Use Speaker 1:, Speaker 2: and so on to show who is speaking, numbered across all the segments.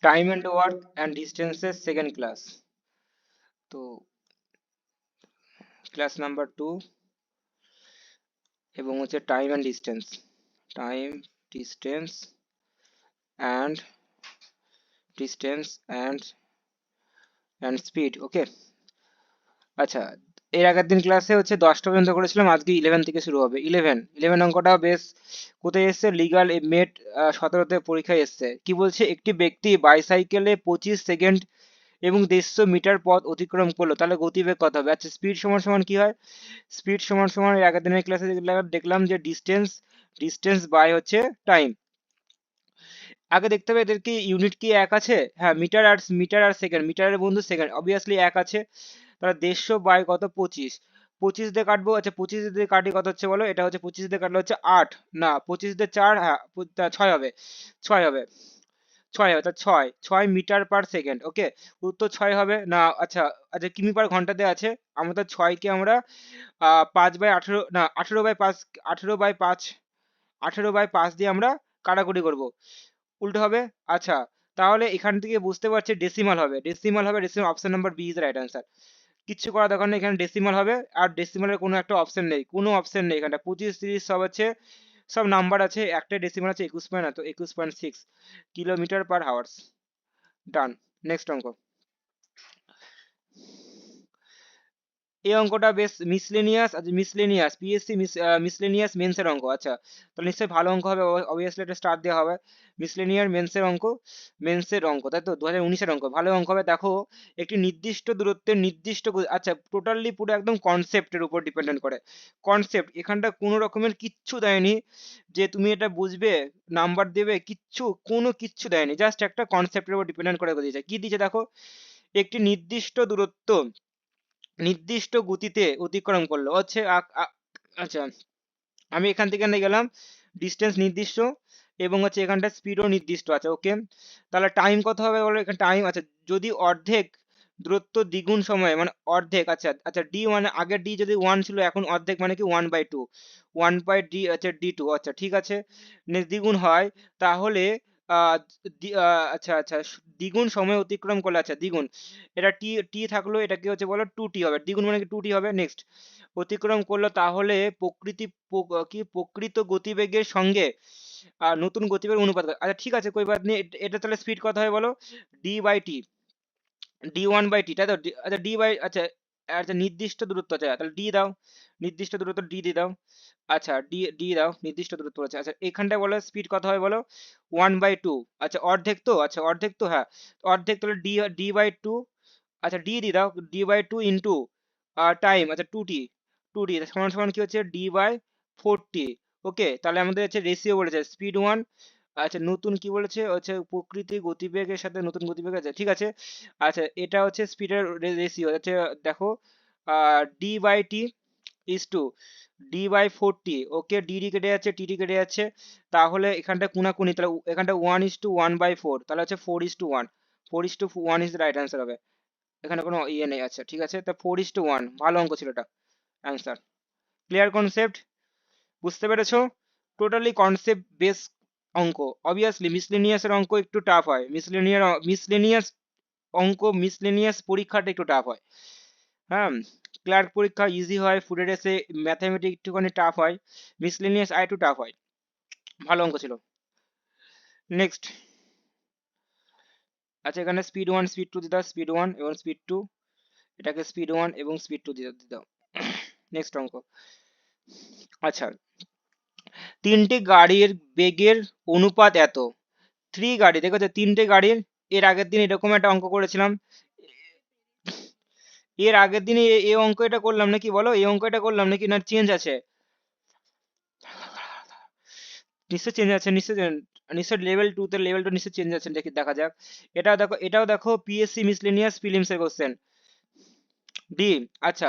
Speaker 1: Time and work and ডিস্টেন্সের second class. তো class number 2 এবং হচ্ছে time and distance, time distance and distance and speed. Okay, আচ্ছা, এর আগের দিন ক্লাসে হচ্ছে 10টা পর্যন্ত করেছিলাম, আজকে 11 থেকে শুরু হবে। ইলেভেন অঙ্কটা বেশ কোথায় এসছে, লিগাল মেট 17তে পরীক্ষায় এসছে। কি বলছে, একটি ব্যক্তি বাইসাইকেলে 25 সেকেন্ড এবং 150 মিটার পথ অতিক্রম করলো, তাহলে গতিবেগ কত হবে? আচ্ছা, স্পিড সমান সমান কি হয়? স্পিড সমান সমান এর আগের দিনের ক্লাসে দেখলাম যে ডিস্টেন্স, ডিস্টেন্স বাই হচ্ছে টাইম। আগে দেখতে হবে এদের কি ইউনিট কি এক আছে? হ্যাঁ, মিটার আর সেকেন্ড, মিটারের বন্ধু সেকেন্ড অবভিয়াসলি এক আছে। তাহলে 150 বাই কত, 25, 25 দিয়ে কাটবো। আচ্ছা, 25 দিয়ে কাটি কত হচ্ছে বলো? এটা হচ্ছে 25 দিয়ে কাটলে হচ্ছে 8, না 25 দিয়ে 4, হ্যাঁ 6 হবে, 6 হবে, 6 হবে, তা 6 মিটার পার সেকেন্ড। ওকে, উত্তর 6 হবে না। আচ্ছা, আচ্ছা কিমি পার ঘন্টাতে আছে, আমরা 6কে আমরা 5/18, না 18/5, 18/5, 18/5 দিয়ে আমরা কাটাকুটি করব, উল্টো হবে। আচ্ছা, তাহলে এখান থেকে বুঝতে পারছি ডেসিমাল হবে, decimal option number B is right answer. কিচ্ছু করা দরকার নেই, এখানে ডেসিমাল হবে, আর ডেসিমালের কোনো একটা অপশন নেই, কোনো অপশন নেই এখানটা। 25, 30 সব আছে, সব নাম্বার আছে, একটা ডেসিমাল আছে 21 পয়েন্ট, তো 21.6 কিলোমিটার পার হাওয়ার্স। ডান, নেক্সট অঙ্ক। এই অঙ্কটা বেশ মিসলেনিয়াস, আচ্ছা মিসলেনিয়াস পিএসসি মিসলেনিয়াস মেন্সের অঙ্ক। আচ্ছা, তাহলে নিশ্চয়ই ভালো অঙ্ক হবে, অবভিয়াসলি একটা স্টার দেওয়া হবে। মিসলেনিয়ার মেন্সের অঙ্ক, মেন্সের অঙ্ক, তাই তো 2019-এর অঙ্ক, ভালো অঙ্ক হবে। দেখো, একটি নির্দিষ্ট দূরত্বের নির্দিষ্ট আচ্ছা টোটালি পুরো একদম কনসেপ্টের উপর ডিপেন্ডেন্ট করে। কনসেপ্ট, এখানটা কোনো রকমের কিচ্ছু দেয়নি যে তুমি এটা বুঝবে, নাম্বার দেবে, কিচ্ছু কোনো কিচ্ছু দেয়নি, জাস্ট একটা কনসেপ্টের উপর ডিপেন্ডেন্ট করে দিয়েছে। কি দিয়েছে দেখো, একটি নির্দিষ্ট দূরত্ব নির্দিষ্ট গতিতে অতিক্রম করলো হচ্ছে আচ্ছা, আমি এখান থেকে এখানে গেলাম, ডিস্টেন্স নির্দিষ্ট এবং হচ্ছে এখানটা স্পিডও নির্দিষ্ট আছে। ওকে, তাহলে টাইম কত হবে বলো? এখানে টাইম, আচ্ছা যদি অর্ধেক দূরত্ব দ্বিগুণ সময় মানে অর্ধেক, আচ্ছা আচ্ছা ডি মানে আগের ডি যদি 1 ছিল, এখন অর্ধেক মানে কি 1/2, 1/d, আচ্ছা D2, আচ্ছা ঠিক আছে, দ্বিগুণ হয়, তাহলে আচ্ছা আচ্ছা দ্বিগুণ সময় অতিক্রম করলে, আচ্ছা দ্বিগুণ, এটা টি টি থাকলো, এটা কি হচ্ছে বলো 2t হবে, দ্বিগুণ মানে কি 2t হবে। নেক্সট, অতিক্রম করলো, তাহলে কি প্রকৃত গতিবেগের সঙ্গে নতুন গতিবেগ অনুপাত করে। আচ্ছা ঠিক আছে, কই বাত নেই, এটা তাহলে স্পিড কত হয় বলো? d/t, d1/t, তাই তো? আচ্ছা আচ্ছা আচ্ছা নির্দিষ্ট দূরত্ব, আচ্ছা তাহলে ডি দাও, নির্দিষ্ট দূরত্ব ডি দিয়ে দাও। আচ্ছা ডি ডি দাও, নির্দিষ্ট দূরত্ব আছে। আচ্ছা এখানটায় বলো স্পিড কত হয় বলো? 1/2, আচ্ছা অর্ধেক তো, আচ্ছা অর্ধেক তো, হ্যাঁ অর্ধেক, তাহলে ডি/2, আচ্ছা ডি দিয়ে দাও, ডি/2 ইন্টু টাইম, আচ্ছা 2t সমান সমান কি হচ্ছে d/40। ওকে, তাহলে আমাদের হচ্ছে রেশিও বলেছে স্পিড 1, আচ্ছা নতুন কি বলেছে হচ্ছে প্রকৃতি গতিবেগের সাথে নতুন গতিবেগ আছে, ঠিক আছে। আচ্ছা এটা হচ্ছে স্পিডের রেশিও হচ্ছে, দেখো d/t is to d/40। Okay, DD কেটে যাচ্ছে, টিটি কেটে যাচ্ছে, তাহলে এখানটা কোনাকুনি, তাহলে এখানটা 1:1/4, তাহলে হচ্ছে 4:1, 4:1 ইজ দ্য রাইট অ্যান্সার হবে। এখানে কোনো ইয়ে নেই। আচ্ছা ঠিক আছে, তা 4:1, ভালো অঙ্ক ছিল এটা, অ্যান্সার। ক্লিয়ার কনসেপ্ট, বুঝতে পেরেছো? টোটালি কনসেপ্ট বেস অঙ্ক। অবভিয়াসলি মিসলেনিয়াস এর অঙ্ক একটু টাফ হয়, মিসলেনিয়াস অঙ্ক, মিসলেনিয়াস পরীক্ষাটা একটু টাফ হয়। হ্যাঁ, ক্লার্ক পরীক্ষা ইজি হয়, ফুডের এসে ম্যাথামেটিক একটুখানি টাফ হয়, মিসলেনিয়াস আর একটু টাফ হয়। ভালো অঙ্ক ছিল। নেক্সট, আচ্ছা এখানে স্পিড 1 স্পিড 2 দিয়ে দাও, স্পিড 1 এবং স্পিড 2, এটাকে স্পিড 1 এবং স্পিড 2 দিয়ে দাও। নেক্সট অঙ্ক। আচ্ছা, তিনটি গাড়ির বেগের অনুপাত এত, গাড়ি দেখো যে তিনটে গাড়ির, এর আগের দিন এরকম একটা অঙ্ক করেছিলাম, এর আগের দিনে এই অঙ্ক এটা করলাম নাকি বলো? এই অঙ্ক এটা করলাম নাকি, না চেঞ্জ আছে? নিশ্চয় চেঞ্জ আছে, নিশ্চয় লেভেল 2 তে, লেভেল 2 নিশ্চয় চেঞ্জ আছে, দেখি দেখা যাক। এটাও দেখো পিএসসি মিসলেনিয়াস ফিলিমস এর কোশ্চেন ডি। আচ্ছা,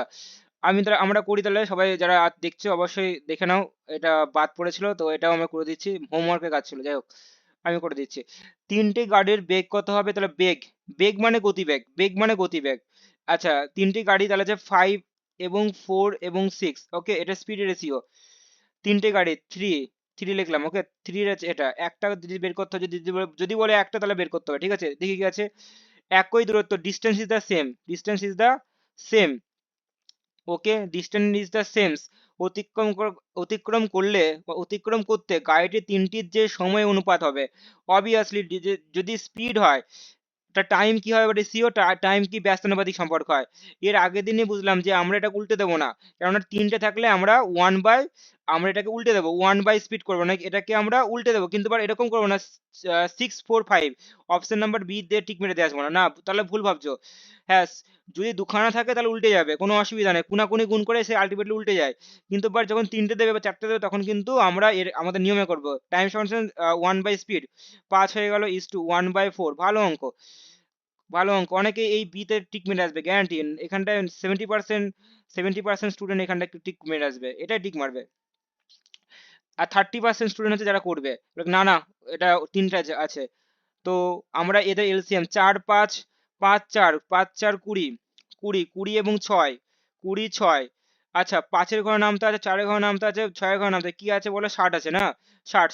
Speaker 1: আমরা করি, তাহলে সবাই যারা দেখছো অবশ্যই দেখে নাও, এটা বাদ পড়েছিল তো, এটাও আমরা করে দিচ্ছি, হোমওয়ার্কের কাজ ছিল, যাই হোক আমি করে দিচ্ছি। তিনটে গাড়ির বেগ কত হবে? তাহলে বেগ, বেগ মানে গতিবেগ, বেগ মানে গতিবেগ। আচ্ছা তিনটি গাড়ি, তাহলে যে 5 এবং 4 এবং 6, ওকে এটা স্পিড রেশিও। তিনটে গাড়ি 3, থ্রি লিখলাম, ওকে। থ্রি এটা একটা যদি বের করতে হয়, যদি বলে একটা, তাহলে বের করতে হবে, ঠিক আছে। দেখি কি আছে, একই দূরত্ব, distance is the same, distance is the same, okay, distance is the same. অতিক্রম করলে বা অতিক্রম করতে গাড়িটি তিনটির যে সময় অনুপাত হবে, অবভিয়াসলি যদি স্পিড হয়, তা টাইম কি হয় রেশিও, টাইম কি ব্যস্তানুপাতিক সম্পর্ক হয়। এর আগের দিনই বুঝলাম যে আমরা এটা উল্টে দেবো না, কেননা তিনটে থাকলে আমরা আমরা এটাকে উল্টে দেবো, 1/, স্পিড করবো না, এটাকে আমরা উল্টে দেবো, কিন্তু আবার এরকম করবো না 6, 4, 5, অপশন নাম্বার বি দিয়ে টিক মেরে দিয়ে আসবো না, না তাহলে ভুল ভাবছো। হ্যাঁ, যদি দুখানা থাকে তাহলে উল্টে যাবে, কোনো অসুবিধা নেই, কুনাকুনি গুণ করে সে আলটিমেটলি উল্টে যায়। কিন্তু বাট যখন তিনটে দেবে বা চারটে দেবে, তখন কিন্তু আমরা আমাদের নিয়মে করবো, টাইম সমান 1/, স্পিড, 5 হয়ে গেল ইস টু 1/4। ভালো অঙ্ক, ভালো অঙ্ক, অনেকে এই বিতে টিক মেরে আসবে গ্যারান্টি, এখানটায় 70% স্টুডেন্ট এখানটা একটু টিক মেরে আসবে, এটাই টিক মারবে। আর 30% স্টুডেন্ট হচ্ছে যারা করবে, না না এটা তিনটা আছে। তো আমরা এদের এলসিএম 4, 5, 5, 4, 20, 20 এবং 6, 20, 6, আচ্ছা 5-এর ঘরে নামতে আছে, 4-এর ঘরে নামতে আছে, 6-এর ঘরে নামতে কি আছে বলো, 60 আছে না, 60,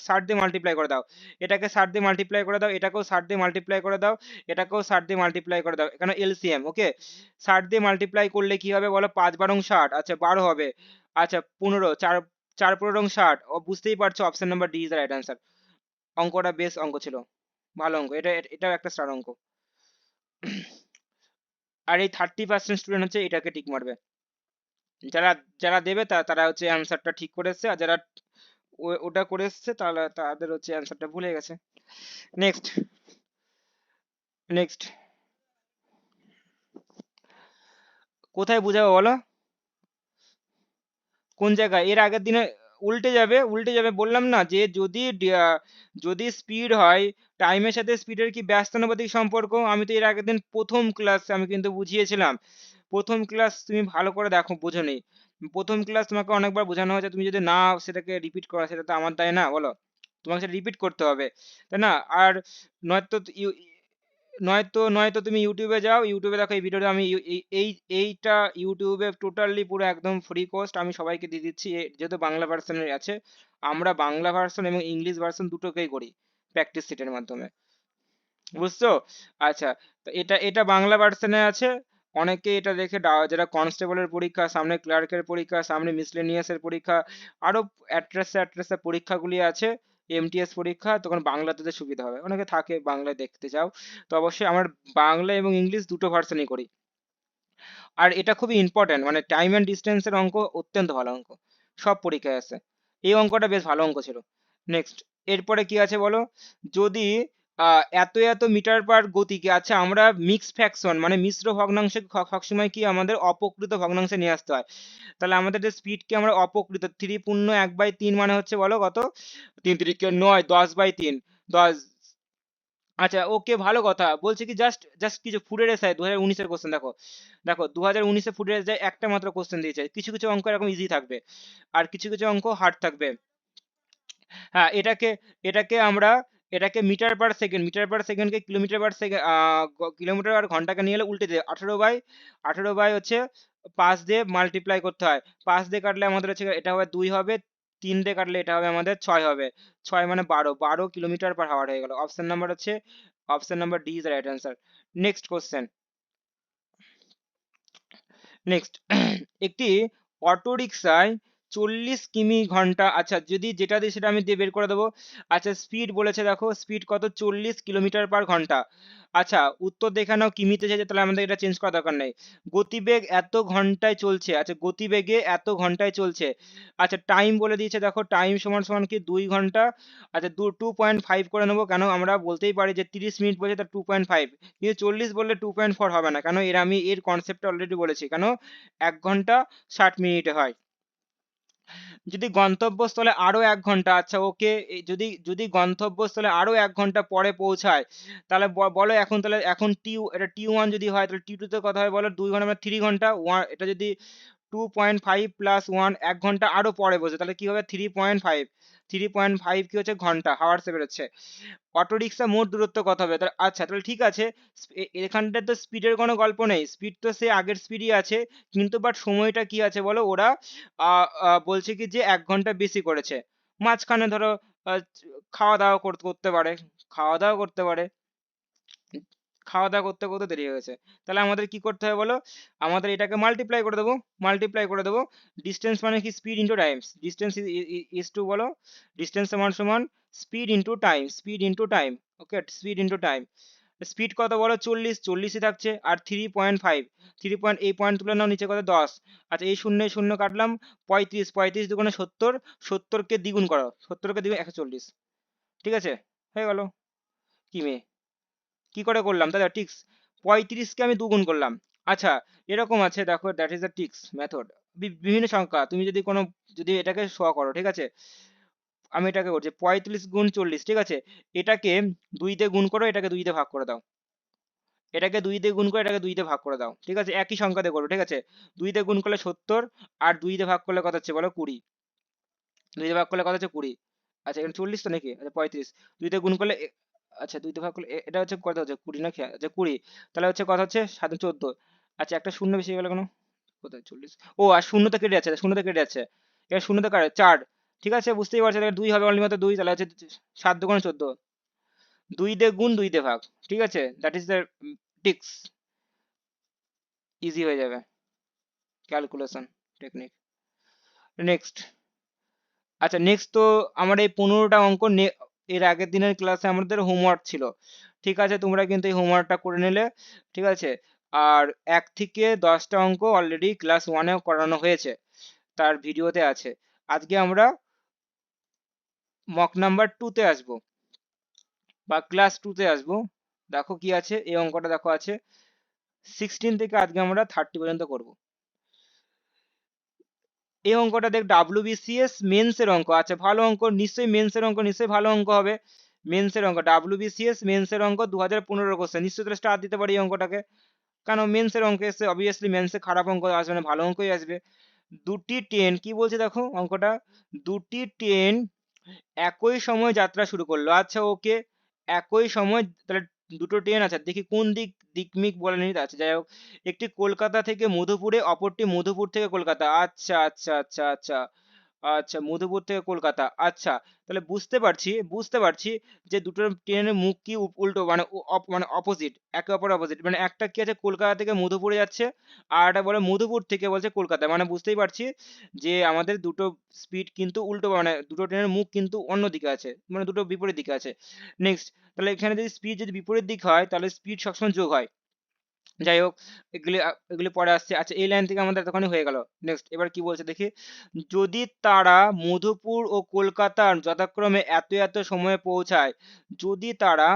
Speaker 1: 60 দিয়ে মাল্টিপ্লাই করে দাও, এটাকে 60 দিয়ে মাল্টিপ্লাই করে দাও, এটাকেও 60 দিয়ে মাল্টিপ্লাই করে দাও, এটাকেও 60 দিয়ে মাল্টিপ্লাই করে দাও, এখানে এলসিএম, ওকে। 60 দিয়ে মাল্টিপ্লাই করলে কি হবে বলো, 5 × 60, আচ্ছা 12 হবে, আচ্ছা 15, 4, 4 × 60, বুঝতেই পারছো, option number D is the right answer. অঙ্কটা বেশ অঙ্ক ছিল, ভালো অঙ্ক, এটাও একটা স্টার অঙ্ক। আর এই 30% স্টুডেন্ট হচ্ছে এটাকে টিক মারবে, যারা যারা দেবে তারা হচ্ছে অ্যান্সারটা ঠিক করে এসছে, আর যারা ওটা করে এসছে তাহলে তাদের হচ্ছে অ্যান্সারটা ভুলে গেছে। নেক্সট, নেক্সট, কোথায় বুঝাবো বলো, কোন জায়গায়, এর আগের দিনে উল্টে যাবে, উল্টে যাবে বললাম না, যে যদি স্পিড হয়, টাইমের সাথে স্পিডের কি ব্যস্তানুপাতিক সম্পর্ক, আমি তো এর আগের দিন প্রথম ক্লাস আমি কিন্তু বুঝিয়েছিলাম, প্রথম ক্লাস তুমি ভালো করে দেখো, বোঝোনি, প্রথম ক্লাস তোমাকে অনেকবার বোঝানো হয়েছে, তুমি যদি না সেটাকে রিপিট করা, সেটা তো আমার দায় না বলো, তোমাকে সেটা রিপিট করতে হবে, তাই না। আর নয়তো নয়তো তুমি ইউটিউবে যাও, ইউটিউবে দেখো এই ভিডিওটা, আমি এইটা ইউটিউবে টোটালি পুরো একদম ফ্রি কোর্স আমি সবাইকে দিয়ে দিচ্ছি, যেহেতু বাংলা ভার্সনের আছে, আমরা বাংলা ভার্সন এবং ইংলিশ ভার্সন দুটোকেই করি প্র্যাকটিস সেটের মাধ্যমে, বুঝছো। আচ্ছা, তো এটা এটা বাংলা ভার্সনে আছে, অনেকে এটা দেখে যারা কনস্টেবলের পরীক্ষা সামনে, ক্লার্কের পরীক্ষা সামনে, মিসলেনিয়াসের পরীক্ষা, আরো অ্যাট্রাসে পরীক্ষাগুলি আছে, এমটিএস পরীক্ষা, তখন বাংলাতে তো সুবিধা হবে, অনেকে থাকে বাংলায় দেখতে চাও, তো অবশ্যই আমার বাংলা এবং ইংলিশ দুটো ভার্সনই করি। আর এটা খুবই ইম্পর্টেন্ট, মানে টাইম অ্যান্ড ডিস্টেন্সের অঙ্ক অত্যন্ত ভালো অঙ্ক, সব পরীক্ষায় আছে, এই অঙ্কটা বেশ ভালো অঙ্ক ছিল। নেক্সট, এরপরে কি আছে বলো, যদি এত এত মিটার পার গতিকে, আচ্ছা আমরা মিক্স ফ্র্যাকশন মানে মিশ্র ভগ্নাংশে সবসময় কি আমাদের অপকৃত ভগ্নাংশে নিয়ে আসতে হয়, তাহলে আমাদের যে স্পিডকে আমরা অপকৃত, 3 × 1/3 মানে হচ্ছে বলো কত, 3 × 3 = 9, 10/3, 10, আচ্ছা ওকে, ভালো কথা বলছে কি, জাস্ট জাস্ট কিছু ফুডের এসআই 2019-এর কোশ্চেন দেখো, দেখো 2019-এ ফুডের এসআই একটা মাত্র কোশ্চেন দিয়েছে, কিছু কিছু অঙ্ক এরকম ইজি থাকবে, আর কিছু কিছু অঙ্ক হার্ড থাকবে। হ্যাঁ, এটাকে আমরা এটাকে মিটার পার সেকেন্ডকে কিলোমিটার আর ঘন্টাকে নিয়ে এলে উল্টে দিয়ে 18/18 হচ্ছে 5 দিয়ে মাল্টিপ্লাই করতে হয়, 5 দিয়ে কাটলে আমাদের হচ্ছে এটা হবে 2 হবে, 3 দিয়ে কাটলে এটা হবে আমাদের 6 হবে, 6 মানে 12 কিলোমিটার পার হাওয়ার হয়ে গেল, option number D is the right answer. Next question, next, একটি অটো রিক্সায় 40 কিমি ঘন্টা, আচ্ছা যদি যেটা দিই সেটা আমি দিয়ে বের করে দেবো। আচ্ছা স্পিড বলেছে, দেখো স্পিড কত, 40 কিলোমিটার পার ঘন্টা, আচ্ছা উত্তর দেখে নাও, কিমিতে যেতে, তাহলে আমাদের এটা চেঞ্জ করার দরকার নেই। গতিবেগ এত ঘন্টায় চলছে, আচ্ছা গতিবেগে এত ঘন্টায় চলছে, আচ্ছা টাইম বলে দিয়েছে, দেখো টাইম সমান সমান কি 2 ঘন্টা, আচ্ছা 2.5 করে নেবো, কেন আমরা বলতেই পারি যে 30 মিনিট বলছে তার 2.5, কিন্তু 40 বললে 2.4 হবে না, কেন আমি এর কনসেপ্টটা অলরেডি বলেছি, কেন 1 ঘন্টা 60 মিনিটে হয়। যদি গন্তব্যস্থলে আরো 1 ঘন্টা, আচ্ছা ওকে, যদি যদি গন্তব্যস্থলে আরো 1 ঘন্টা পরে পৌঁছায়, তাহলে বলো এখন, তাহলে এখন এটা T1 যদি হয়, তাহলে T2 তে কথা হয় বলো, 2 ঘন্টা মানে 3 ঘন্টা, এটা যদি 2.5 প্লাস 1 ঘন্টা আরো পরে বসে, তাহলে কি হবে 3.5, 3.5 কি হচ্ছে ঘন্টা, হাওয়ার্সে বেরোচ্ছে। অটো রিক্সা মোট দূরত্ব কত হবে, তাহলে আচ্ছা তাহলে ঠিক আছে, এখানটা তো স্পিডের কোনো গল্প নেই, স্পিড তো সে আগের স্পিডই আছে, কিন্তু বাট সময়টা কি আছে বলো, ওরা বলছে কি যে 1 ঘন্টা বেশি করেছে, মাঝখানে ধরো খাওয়া দাওয়া করতে পারে, খাওয়া দাওয়া করতে পারে, খাওয়া দাওয়া করতে করতে দেরি হয়ে গেছে। তাহলে আমাদের কি করতে হবে বলো, আমাদের এটাকে মাল্টিপ্লাই করে দেবো, মাল্টিপ্লাই করে দেবো। ডিস্টেন্স মানে কি, speed into times, distance is to বলো, ডিস্টেন্স সমান সমান speed into time, speed into time. Okay, speed into time. Speed কত বলো, 40, 40ই থাকছে, আর 3.5, 3 পয়েন্ট, এই পয়েন্ট তুলে নাও, নিচে কত 10। আচ্ছা এই শূন্য শূন্য কাটলাম, 35, 35 দুগুণে 70, 70কে দ্বিগুণ করো, 70কে দ্বিগুণ 140। ঠিক আছে, হয়ে গেল। কি মেয়ে, কি করে করলাম দাদা, টিক্স, 35কে আমি দুগুণ করলাম। আচ্ছা এরকম আছে দেখো, that is the tricks method. বিভিন্ন সংখ্যা তুমি যদি কোনো, যদি এটাকে শো করো, ঠিক আছে, আমি এটাকে করছি 35 গুণ 40, ঠিক আছে, এটাকে 2 দিয়ে গুণ করো, এটাকে 2 দিয়ে ভাগ করে দাও, এটাকে 2 দিয়ে গুণ করে এটাকে 2 দিয়ে ভাগ করে দাও, ঠিক আছে, একই সংখ্যা দিয়ে করো, ঠিক আছে। 2 দিয়ে গুণ করলে 70, আর 2 দিয়ে ভাগ করলে কত হচ্ছে বলো, 20, 2 দিয়ে ভাগ করলে কত হচ্ছে 20। আচ্ছা এখানে 40 তো নাকি, আচ্ছা 35, 2 দিয়ে গুণ করলে আচ্ছা 2 দিয়ে ভাগ করলে এটা হচ্ছে কত হচ্ছে 20 না, আচ্ছা 20, তাহলে হচ্ছে কত হচ্ছে 7 14। আচ্ছা একটা শূন্য বেশি হয়ে গেল কেন, কোথায় 40, ও আর শূন্য তো কেটে যাচ্ছে, শূন্য তো কেটে যাচ্ছে, এবার শূন্য তো কাটে 4, ঠিক আছে বুঝতেই পারছো, তাহলে 2 হবে অনলি মাত্র 2, তাহলে হচ্ছে 7 দুগুণ 14, 2 দিয়ে গুণ 2 দিয়ে ভাগ, ঠিক আছে, that is the tricks, easy হয়ে যাবে ক্যালকুলেশন টেকনিক। নেক্সট, আচ্ছা নেক্সট তো আমার এই 15টা অঙ্ক এর আগের দিনের ক্লাসে আমাদের হোমওয়ার্ক ছিল, ঠিক আছে, তোমরা কিন্তু এই হোমওয়ার্কটা করে নিলে, ঠিক আছে। আর 1 থেকে 10টা অঙ্ক অলরেডি ক্লাস 1এও করানো হয়েছে, তার ভিডিওতে আছে। আজকে আমরা মক নাম্বার 2তে আসবো, বা ক্লাস 2তে আসবো। দেখো কি আছে, এই অঙ্কটা দেখো আছে 16 থেকে আজকে আমরা 30 পর্যন্ত করব। এই অঙ্কটা দেখ, WBCS মেন্স এর অঙ্ক, আচ্ছা ভালো অঙ্ক নিশ্চয়ই, মেন্স এর অঙ্ক নিশ্চয়ই ভালো অঙ্ক হবে। মেন্স এর অঙ্ক, WBCS মেন্স এর অঙ্ক 2015 কোশ্চেন, নিশ্চয়ই তাহলে স্টার দিতে পারি এই অঙ্কটাকে, কারণ মেন্স এর অঙ্ক এসে অবভিয়াসলি মেন্সে খারাপ অঙ্ক আসবে না, ভালো অঙ্কই আসবে। দুটি ট্রেন কি বলছে দেখো অঙ্কটা, দুটি ট্রেন একই সময় যাত্রা শুরু করলো, আচ্ছা ওকে, একই সময়, তাহলে দুটো ট্রেন আছে, দেখি কোন দিক, দিকমিক বলেনি, আচ্ছা যাই হোক, একটি কলকাতা থেকে মধুপুরে, অপরটি মধুপুর থেকে কলকাতা, আচ্ছা আচ্ছা আচ্ছা আচ্ছা, আচ্ছা মধুপুর থেকে কলকাতা, আচ্ছা তাহলে বুঝতে পারছি যে দুটো ট্রেনের মুখ কি উল্টো, মানে মানে অপোজিট, একে অপর অপোজিট, মানে একটা কি আছে কলকাতা থেকে মধুপুরে যাচ্ছে, আর একটা বলে মধুপুর থেকে বলছে কলকাতা, মানে বুঝতেই পারছি যে আমাদের দুটো স্পিড কিন্তু উল্টো, মানে দুটো ট্রেনের মুখ কিন্তু অন্য দিকে আছে, মানে দুটো বিপরীত দিকে আছে। নেক্সট, তাহলে এখানে যদি স্পিড যদি বিপরীত দিক হয়, তাহলে স্পিড সবসময় যোগ হয়। যাই হোক, এগুলি এগুলি পরে আসছে। আচ্ছা এই লাইন থেকে আমাদের এতখানি হয়ে গেল। নেক্সট এবার কি বলছে দেখি, যদি তারা মধুপুর ও কলকাতার যথাক্রমে এত এত সময়ে পৌঁছায়, যদি তারা,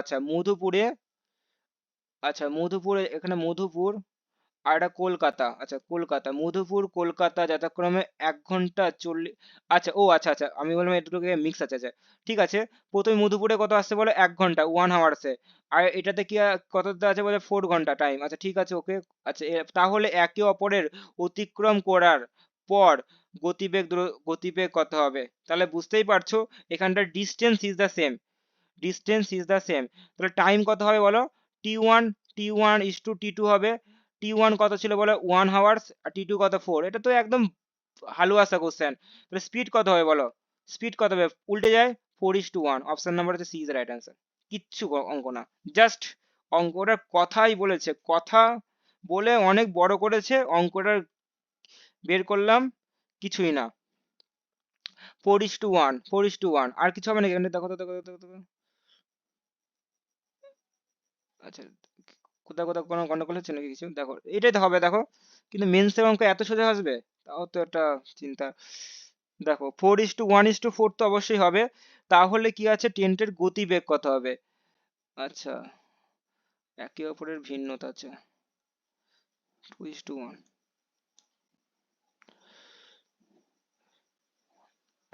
Speaker 1: আচ্ছা মধুপুরে, আচ্ছা মধুপুরে, এখানে মধুপুর আর এটা কলকাতা, আচ্ছা কলকাতা, মধুপুর কলকাতা যথাক্রমে 1 ঘন্টা 40, আচ্ছা ও আচ্ছা আচ্ছা আমি বললাম এই দুটোকে মিক্স আছে, আচ্ছা ঠিক আছে। প্রথমে মধুপুরে কত আসছে বলে 1 ঘন্টা, 1 হাওয়ার্সে, আর এটাতে কি কততে আছে বলে 4 ঘন্টা টাইম, আচ্ছা ঠিক আছে ওকে। আচ্ছা তাহলে একে অপরের অতিক্রম করার পর গতিবেগ কত হবে, তাহলে বুঝতেই পারছো এখানটার distance is the same, distance is the same, তাহলে টাইম কত হবে বলো, T one is to T two হবে। টি ওয়ান কত ছিল বলো 1 হাওয়ার্স, আর টি টু কত 4, এটা তো একদম হালুয়াসা কোশ্চেন। তাহলে স্পিড কত হবে বলো, স্পিড কত হবে, উল্টে যায়, 4:1, অপশন নাম্বার হচ্ছে সি ইজ রাইট অ্যান্সার। কিচ্ছু অঙ্ক না, জাস্ট অঙ্কটার কথাই বলেছে, কথা বলে অনেক বড় করেছে অঙ্কটার, বের করলাম, কিছুই না, 4:1, 4:1, আর কিছু হবে না এখানে, দেখো তো দেখো তো, দেখো তো। আচ্ছা কোথাও কোথাও কোনো গন্ডগোল হচ্ছে নাকি কিছু, দেখো এটাই তো হবে দেখো, কিন্তু মেন্সের অঙ্ক এত সোজা আসবে, তাও তো একটা চিন্তা। দেখো 4:1:4 তো অবশ্যই হবে, তাহলে কি আছে টেন্টের গতিবেগ কত হবে, আচ্ছা একে অপরের ভিন্নতা, আছে 2:1,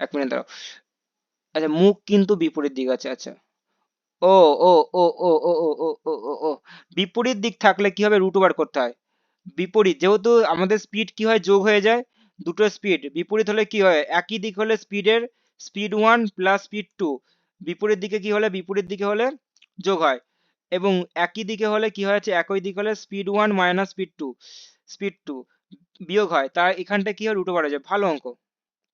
Speaker 1: 1 মিনিট দাঁড়াও, আচ্ছা মুখ কিন্তু বিপরীত দিক আছে, আচ্ছা ও ও ও ও ও ও ও ও ও ও বিপরীত দিক থাকলে কি হবে, রুট ওভার করতে হয়, বিপরীত যেহেতু আমাদের স্পিড কি হয় যোগ হয়ে যায়, দুটো স্পিড বিপরীত হলে কি হয়, একই দিক হলে স্পিডের স্পিড 1 প্লাস স্পিড 2, বিপরীত দিকে কি হলে, বিপরীত দিকে হলে যোগ হয়, এবং একই দিকে হলে কি হয়েছে, একই দিক হলে স্পিড 1 মাইনাস স্পিড 2, স্পিড 2 বিয়োগ হয়, তার এখানটা কি হয় রুট ওভার হয়ে যায়, ভালো অঙ্ক,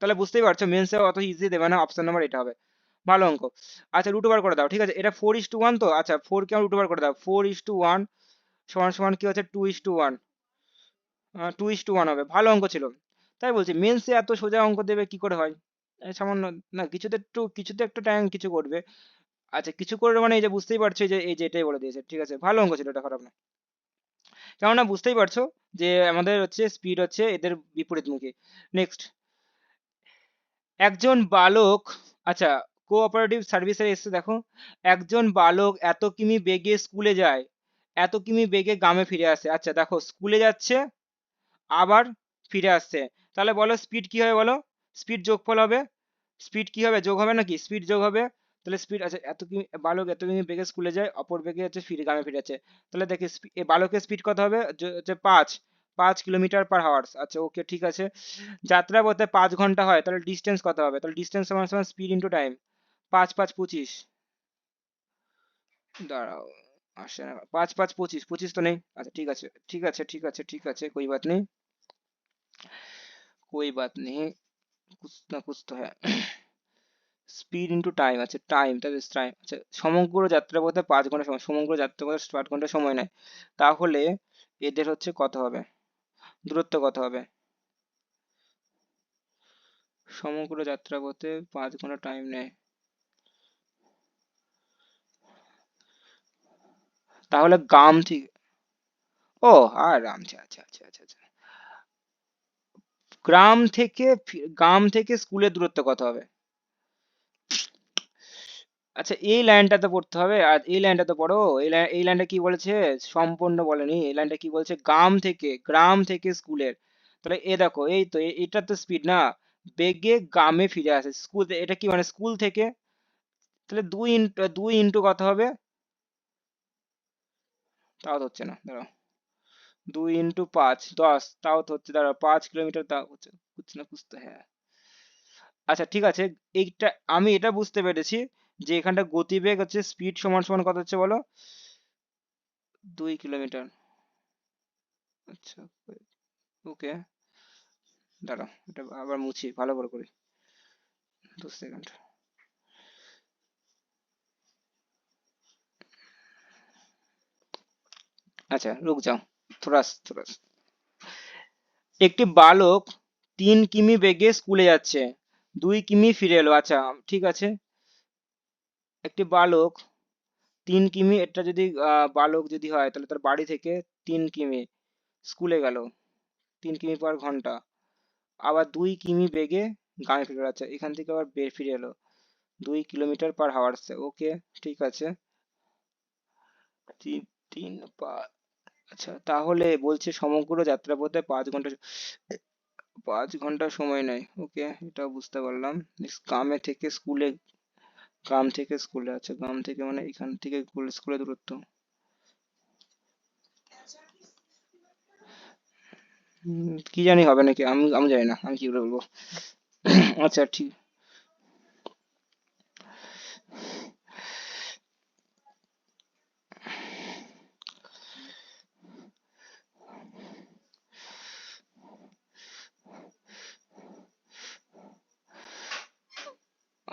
Speaker 1: তাহলে বুঝতেই পারছো মেন্সে অত ইজি দেবে না, অপশন নাম্বার এটা হবে। ভালো অঙ্ক। আচ্ছা রুট ওভার করে দাও, ঠিক আছে, এটা 4:1 তো, আচ্ছা 4 কে রুট ওভার করে দাও, 4:1 সমান সমান কি হচ্ছে 2:1, 2:1 হবে। ভালো অঙ্ক ছিল। তাই বলছি মেন্সে এত সোজা অঙ্ক দেবে কি করে হয়? এই সামান্য, না কিছুতে একটু টাইম কিছু করবে। আচ্ছা কিছু করবে মানে এই যে বুঝতেই পারছো, এই যে এটাই বলে দিয়েছে, ঠিক আছে ভালো অঙ্ক ছিল, এটা খারাপ না। কেননা বুঝতেই পারছো যে আমাদের হচ্ছে স্পিড হচ্ছে এদের বিপরীতমুখী। নেক্সট, একজন বালক, আচ্ছা কোঅপারেটিভ সার্ভিসে এসে দেখো, একজন বালক এত কিমি বেগে স্কুলে যায়, এত কিমি বেগে গ্রামে ফিরে আসে। আচ্ছা দেখো স্কুলে যাচ্ছে আবার ফিরে আসছে, তাহলে বলো স্পিড কি হবে বলো? স্পিড যোগফল হবে, স্পিড কি হবে, যোগ হবে নাকি, স্পিড যোগ হবে। তাহলে স্পিড, আচ্ছা এত কিমি বালক এত কিমি বেগে স্কুলে যায়, অপর বেগে হচ্ছে ফিরে গ্রামে ফিরে যাচ্ছে, তাহলে দেখি বালকের স্পিড কত হবে, হচ্ছে 5 কিলোমিটার পার আওয়ার্স। আচ্ছা ওকে ঠিক আছে। যাত্রা পথে 5 ঘন্টা হয়, তাহলে ডিস্টেন্স কত হবে, তাহলে ডিস্টেন্স সমান সমান স্পিড ইন্টু টাইম, 5 5 25। দাঁড়াও, আসে না, 5 5 25, 25 তো নেই। আচ্ছা ঠিক আছে ঠিক আছে ঠিক আছে ঠিক আছে, कोई बात नहीं, कोई बात नहीं, कुछ ना कुछ तो है। স্পিড ইন্টু টাইম, আচ্ছা টাইম, তাহলে টাইম, আচ্ছা সমগ্র যাত্রাপথে 5 ঘন্টা সময়, সমগ্র যাত্রাপথে 5 ঘন্টা সময় নেয়, তাহলে এদের হচ্ছে কত হবে, দূরত্ব কত হবে? সমগ্র যাত্রাপথে 5 ঘন্টা টাইম নেয়, তাহলে গ্রাম থেকে, ও আচ্ছা আচ্ছা আচ্ছা আচ্ছা আচ্ছা, গ্রাম থেকে স্কুলের দূরত্ব কত হবে? আচ্ছা এই লাইনটা তো পড়তে হবে, আর এই লাইনটা তো পড়ো, এই লাইনটা কি বলেছে, সম্পূর্ণ বলেনি, এই লাইনটা কি বলছে, গ্রাম থেকে স্কুলের, তাহলে এ দেখো এই তো এটা তো স্পিড না, বেগে গ্রামে ফিরে আসে, এটা কি মানে স্কুল থেকে, তাহলে 2 ইন্টু কত হবে, তাও তো হচ্ছে না, দাঁড়াও, 2 ইন্টু 5 10, তাও তো হচ্ছে, দাঁড়াও 5 কিলোমিটার, তাও হচ্ছে, কুছ না কুছ তো হ্যাঁ। আচ্ছা ঠিক আছে, এইটা আমি এটা বুঝতে পেরেছি যে এখানটা গতিবেগ হচ্ছে স্পিড সমান সমান কত হচ্ছে বলো, 2 কিলোমিটার। আচ্ছা ওকে, দাঁড়াও এটা আবার মুছি ভালো করে করি, 2 সেকেন্ড। আচ্ছা রুক যাও, থোড়া একটি বালক 3 কিমি বেগে স্কুলে যাচ্ছে, 2 কিমি ফিরে এলো, আচ্ছা ঠিক আছে, একটি বালক 3 কিমি, এটা যদি বালক যদি হয় তাহলে তার বাড়ি থেকে 3 কিমি স্কুলে গেল, 3 কিমি/ঘন্টা, আবার 2 কিমি বেগে গ্রামে ফিরে এলো, আচ্ছা এখান থেকে আবার ফিরে এলো, 2 কিলোমিটার/আওয়ার, ওকে ঠিক আছে, তিন তিন আচ্ছা তাহলে বলছে সমগ্র যাত্রাপথে 5 ঘন্টা সময় নেয়, ওকে এটাও বুঝতে পারলাম। Next, গ্রাম থেকে স্কুলে, আচ্ছা গ্রাম থেকে মানে এখান থেকে স্কুলের দূরত্ব, কি জানি হবে নাকি, আমি আমি জানি না, আমি কি করে বলবো। আচ্ছা ঠিক,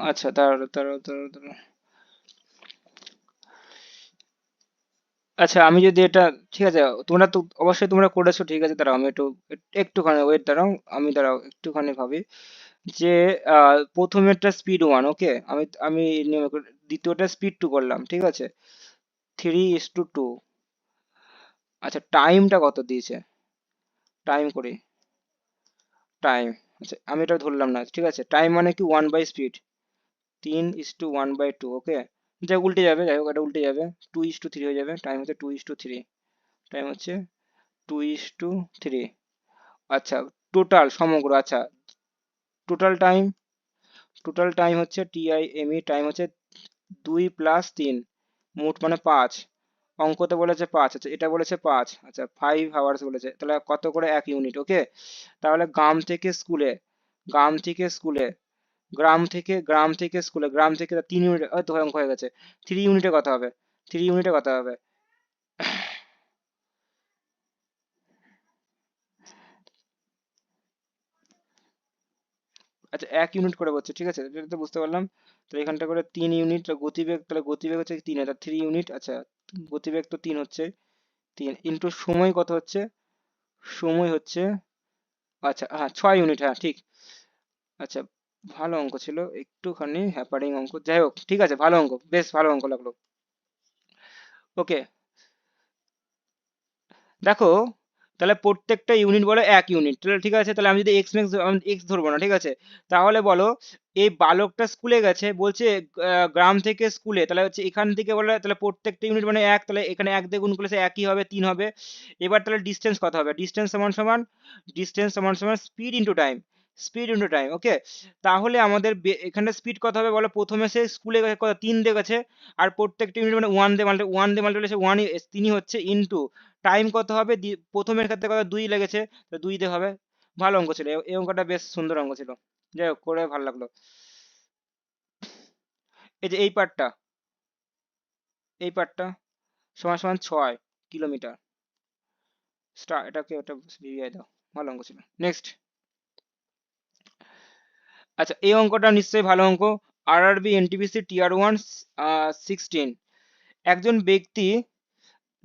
Speaker 1: আচ্ছা দাঁড়াও দাঁড়াও দাঁড়াও দাঁড়াও, আচ্ছা আমি যদি এটা, ঠিক আছে তোমরা তো অবশ্যই তোমরা করেছো, ঠিক আছে দাঁড়াও আমি একটুখানি ওয়েট, দাঁড়াও আমি, দাঁড়াও একটুখানি ভাবি, যে প্রথমেরটা স্পিড 1, ওকে, আমি দ্বিতীয়টা স্পিড 2 করলাম, ঠিক আছে, 3:2, আচ্ছা টাইমটা কত দিয়েছে, টাইম করি, টাইম, আচ্ছা আমি এটা ধরলাম না, ঠিক আছে, টাইম মানে কি 1/স্পিড, 3:1/2, ওকে, যা উল্টে যাবে, যাই হোক এটা উল্টে যাবে, 2:3 হয়ে যাবে, টাইম হচ্ছে 2:3, টাইম হচ্ছে 2:3, আচ্ছা টোটাল সমগ্র, আচ্ছা টোটাল টাইম হচ্ছে টাইম হচ্ছে 2 + 3, মোট মানে 5, অঙ্কতে বলেছে 5, আচ্ছা এটা বলেছে 5, আচ্ছা 5 আওয়ার্স বলেছে, তাহলে কত করে 1 ইউনিট, ওকে, তাহলে গ্রাম থেকে স্কুলে গ্রাম থেকে 3 ইউনিট, হয়তো অঙ্ক হয়ে গেছে, 3 ইউনিটে কত হবে, 3 ইউনিটে কত হবে, আচ্ছা 1 ইউনিট করে হচ্ছে, ঠিক আছে, এটা তো বুঝতে পারলাম। তো এখানটা করে 3 ইউনিট, গতিবেগ, তাহলে গতিবেগ হচ্ছে 3, এটা 3 ইউনিট। আচ্ছা গতিবেগ তো 3 হচ্ছে, 3 ইন্টু সময় কত হচ্ছে, সময় হচ্ছে, আচ্ছা হ্যাঁ 6 ইউনিট, হ্যাঁ ঠিক। আচ্ছা ভালো অঙ্ক ছিল, একটুখানি হ্যাপারিং অঙ্ক, যাই হোক ঠিক আছে, ভালো অঙ্ক, বেশ ভালো অঙ্ক লাগলো। ওকে দেখো, তাহলে প্রত্যেকটা ইউনিট বলো 1 ইউনিট, তাহলে ঠিক আছে, তাহলে আমি যদি এক্স ম্যাক্স এক্স ধরবো না, ঠিক আছে, তাহলে বলো এই বালকটা স্কুলে গেছে, বলছে গ্রাম থেকে স্কুলে, তাহলে হচ্ছে এখান থেকে বলে, তাহলে প্রত্যেকটা ইউনিট মানে 1, তাহলে এখানে 1 দিয়ে গুণ করলে সে 1ই হবে, 3 হবে। এবার তাহলে ডিস্টেন্স কত হবে, ডিস্টেন্স সমান সমান, ডিস্টেন্স সমান সমান speed into time, speed into time, okay. তাহলে আমাদের এখানে স্পিড কত হবে বলো, প্রথমে সে স্কুলে গেছে কত, 3 দিয়ে গেছে, আর প্রত্যেকটা ইউনিট মানে 1 দিয়ে মাল্টিপ্লাই 1ই 3ই হচ্ছে, ইন্টু টাইম কত হবে, প্রথমের ক্ষেত্রে কত 2 লেগেছে, তো 2 দিয়ে হবে। ভালো অঙ্ক ছিল, এই অঙ্কটা বেশ সুন্দর অঙ্ক ছিল, যাই হোক করে ভালো লাগলো। এই যে এই পার্টটা সমান সমান 6 কিলোমিটার, এটাকে ওটা ভিভিআই দাও, ভালো অঙ্ক ছিল। নেক্সট, আচ্ছা এই অঙ্কটা নিশ্চয়ই ভালো অঙ্ক। আরআরবি এনটিপিসি টিআর 1 16, একজন ব্যক্তি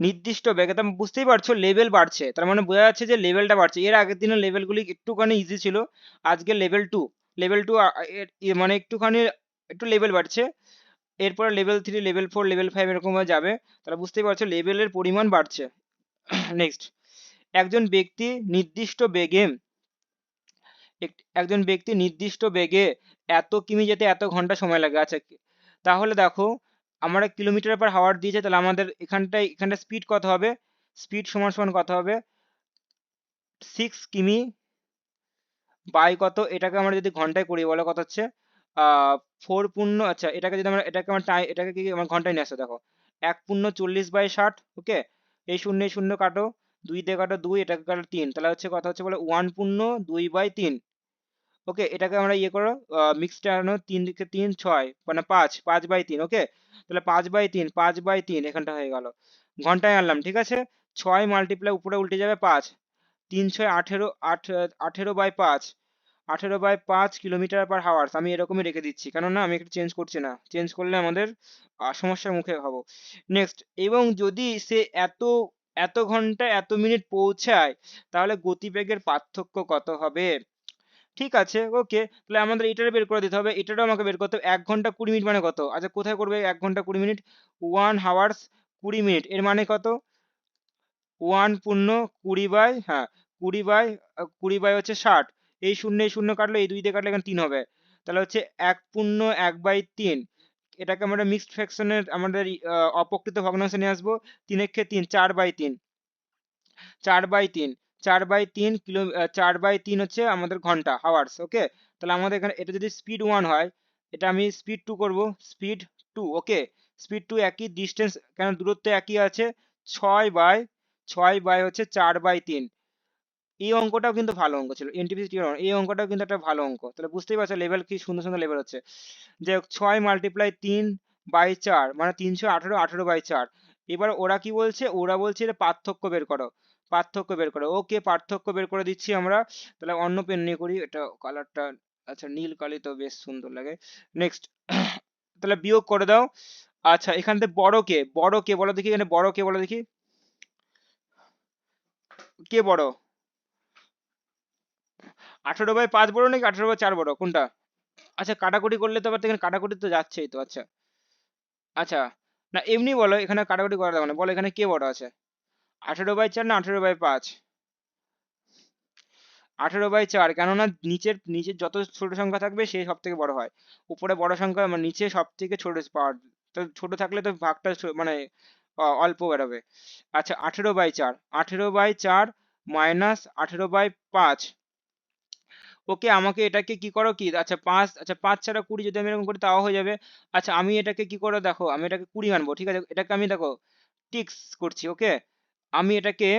Speaker 1: নির্দিষ্ট বেগে, তা বুঝতেই পারছো লেভেল বাড়ছে, তার মানে বোঝা যাচ্ছে যে লেভেলটা বাড়ছে, এর আগের দিনের লেভেলগুলি একটুখানি ইজি ছিল, আজকে লেভেল 2, লেভেল 2 মানে একটুখানি একটু লেভেল বাড়ছে, এরপর লেভেল 3, লেভেল 4, লেভেল 5 এরকম ভাবে যাবে, তাহলে বুঝতেই পারছো লেভেলের পরিমাণ বাড়ছে। নেক্সট, একজন ব্যক্তি নির্দিষ্ট বেগে, একজন ব্যক্তি নির্দিষ্ট বেগে এত কিমি যেতে এত ঘন্টা সময় লাগে, আচ্ছা তাহলে দেখো আমরা কিলোমিটার পার হাওয়ার দিয়েছে, তাহলে আমাদের এখানটা স্পিড কত হবে, স্পিড সমান সমান কত হবে, 6 কিমি বাই কত, এটাকে আমরা যদি ঘন্টায় করি বলো কত হচ্ছে, 4 পূর্ণ, আচ্ছা এটাকে যদি আমরা, এটাকে আমার এটাকে কি আমার ঘন্টায় নিয়ে আসো, দেখো 1 পূর্ণ 40/60, ওকে, এই শূন্য কাটো, 2 দিয়ে কাটো 2, এটাকে কাটো 3, তাহলে হচ্ছে কথা হচ্ছে বলে 1 পূর্ণ 2/3, ওকে, এটাকে আমরা ইয়ে করো, মিক্সটা আনো, 3 দিকে 3 6 মানে 5/3, ওকে, তাহলে 5/3 এখানটা হয়ে গেল, ঘন্টায় আনলাম, ঠিক আছে, 6 মাল্টিপ্লাই উপরে উল্টে যাবে 5, 3 6 18, 18/5, 18/5 কিলোমিটার পার হাওয়ার, আমি এরকমই রেখে দিচ্ছি, কেননা আমি একটু চেঞ্জ করছি না, চেঞ্জ করলে আমাদের সমস্যার মুখে হব। নেক্সট, এবং যদি সে এত এত ঘন্টা এত মিনিট পৌঁছায়, তাহলে গতিবেগের পার্থক্য কত হবে, ঠিক আছে, ওকে, তাহলে আমাদের এটার বের করে দিতে হবে, এটারও আমাকে বের করতে হবে, 1 ঘন্টা 20 মিনিট মানে কত, আচ্ছা কোথায় করবে 1 ঘন্টা 20 মিনিট, 1 হাওয়ার্স 20 মিনিট, এর মানে কত, 1 পূর্ণ 20 বাই, হ্যাঁ 20 বাই হচ্ছে 60, এই শূন্য কাটলো, এই 2 দিয়ে কাটলে এখানে 3 হবে, তাহলে হচ্ছে 1 পূর্ণ 1/3, এটাকে আমরা মিক্সড ফ্র্যাকশনের আমাদের অপকৃত ভগ্নাংশে নিয়ে আসবো, 3 4/3, 4/3, 4/3 4/3 হচ্ছে আমাদের ঘন্টা হাওয়ার্স, ওকে, তাহলে আমাদের এখানে এটা যদি স্পিড 1 হয়, এটা আমি স্পিড 2 করব, স্পিড 2, ওকে, স্পিড 2 একই, ডিস্টেন্স কেন দূরত্ব একই আছে, 6/6 হচ্ছে 4/3, এই অঙ্কটাও কিন্তু ভালো অঙ্ক ছিল, এনটিপিসি এই অঙ্কটাও কিন্তু একটা ভালো অঙ্ক, তাহলে বুঝতেই পারছো লেভেল কি সুন্দর সুন্দর লেভেল হচ্ছে, যে 6 × 3/4 মানে 318, 18/4, এবার ওরা কি বলছে, ওরা বলছে যে পার্থক্য বের করো, পার্থক্য বের করো, ওকে পার্থক্য বের করে দিচ্ছি আমরা, তাহলে অন্য পেন নিয়ে করি, এটা কালারটা, আচ্ছা নীল কালি তো বেশ সুন্দর লাগে। নেক্সট, তাহলে বিয়োগ করে দাও, আচ্ছা এখান থেকে বড় কে বলো দেখি, এখানে বড় কে বলো দেখি, কে বড়, 18/5 বড় নাকি 18/4 বড়, কোনটা, আচ্ছা কাটাকুটি করলে তো আবার এখানে কাটাকুটি তো যাচ্ছেই তো, আচ্ছা আচ্ছা, না এমনি বলো, এখানে কাটাকুটি করা যাবে না, বলো এখানে কে বড় আছে, 18/4 না 18/5, 18/4, কেননা নিচের নিচের যত ছোট সংখ্যা থাকবে সে সব থেকে বড় হয়, উপরে বড় সংখ্যা মানে নিচে সব থেকে ছোট পাওয়ার, তো ছোট থাকলে তো ভাগটা মানে অল্প বেরোবে, আচ্ছা 18/4, 18/4 মাইনাস 18/5, ওকে আমাকে এটাকে কি করো কি, আচ্ছা 5, আচ্ছা 5 ছাড়া 20 যদি আমি এরকম করি তাও হয়ে যাবে, আচ্ছা আমি এটাকে কি করে দেখো, আমি এটাকে 20 আনবো, ঠিক আছে, এটাকে আমি দেখো টিক্স করছি, ওকে, আমি এটাকে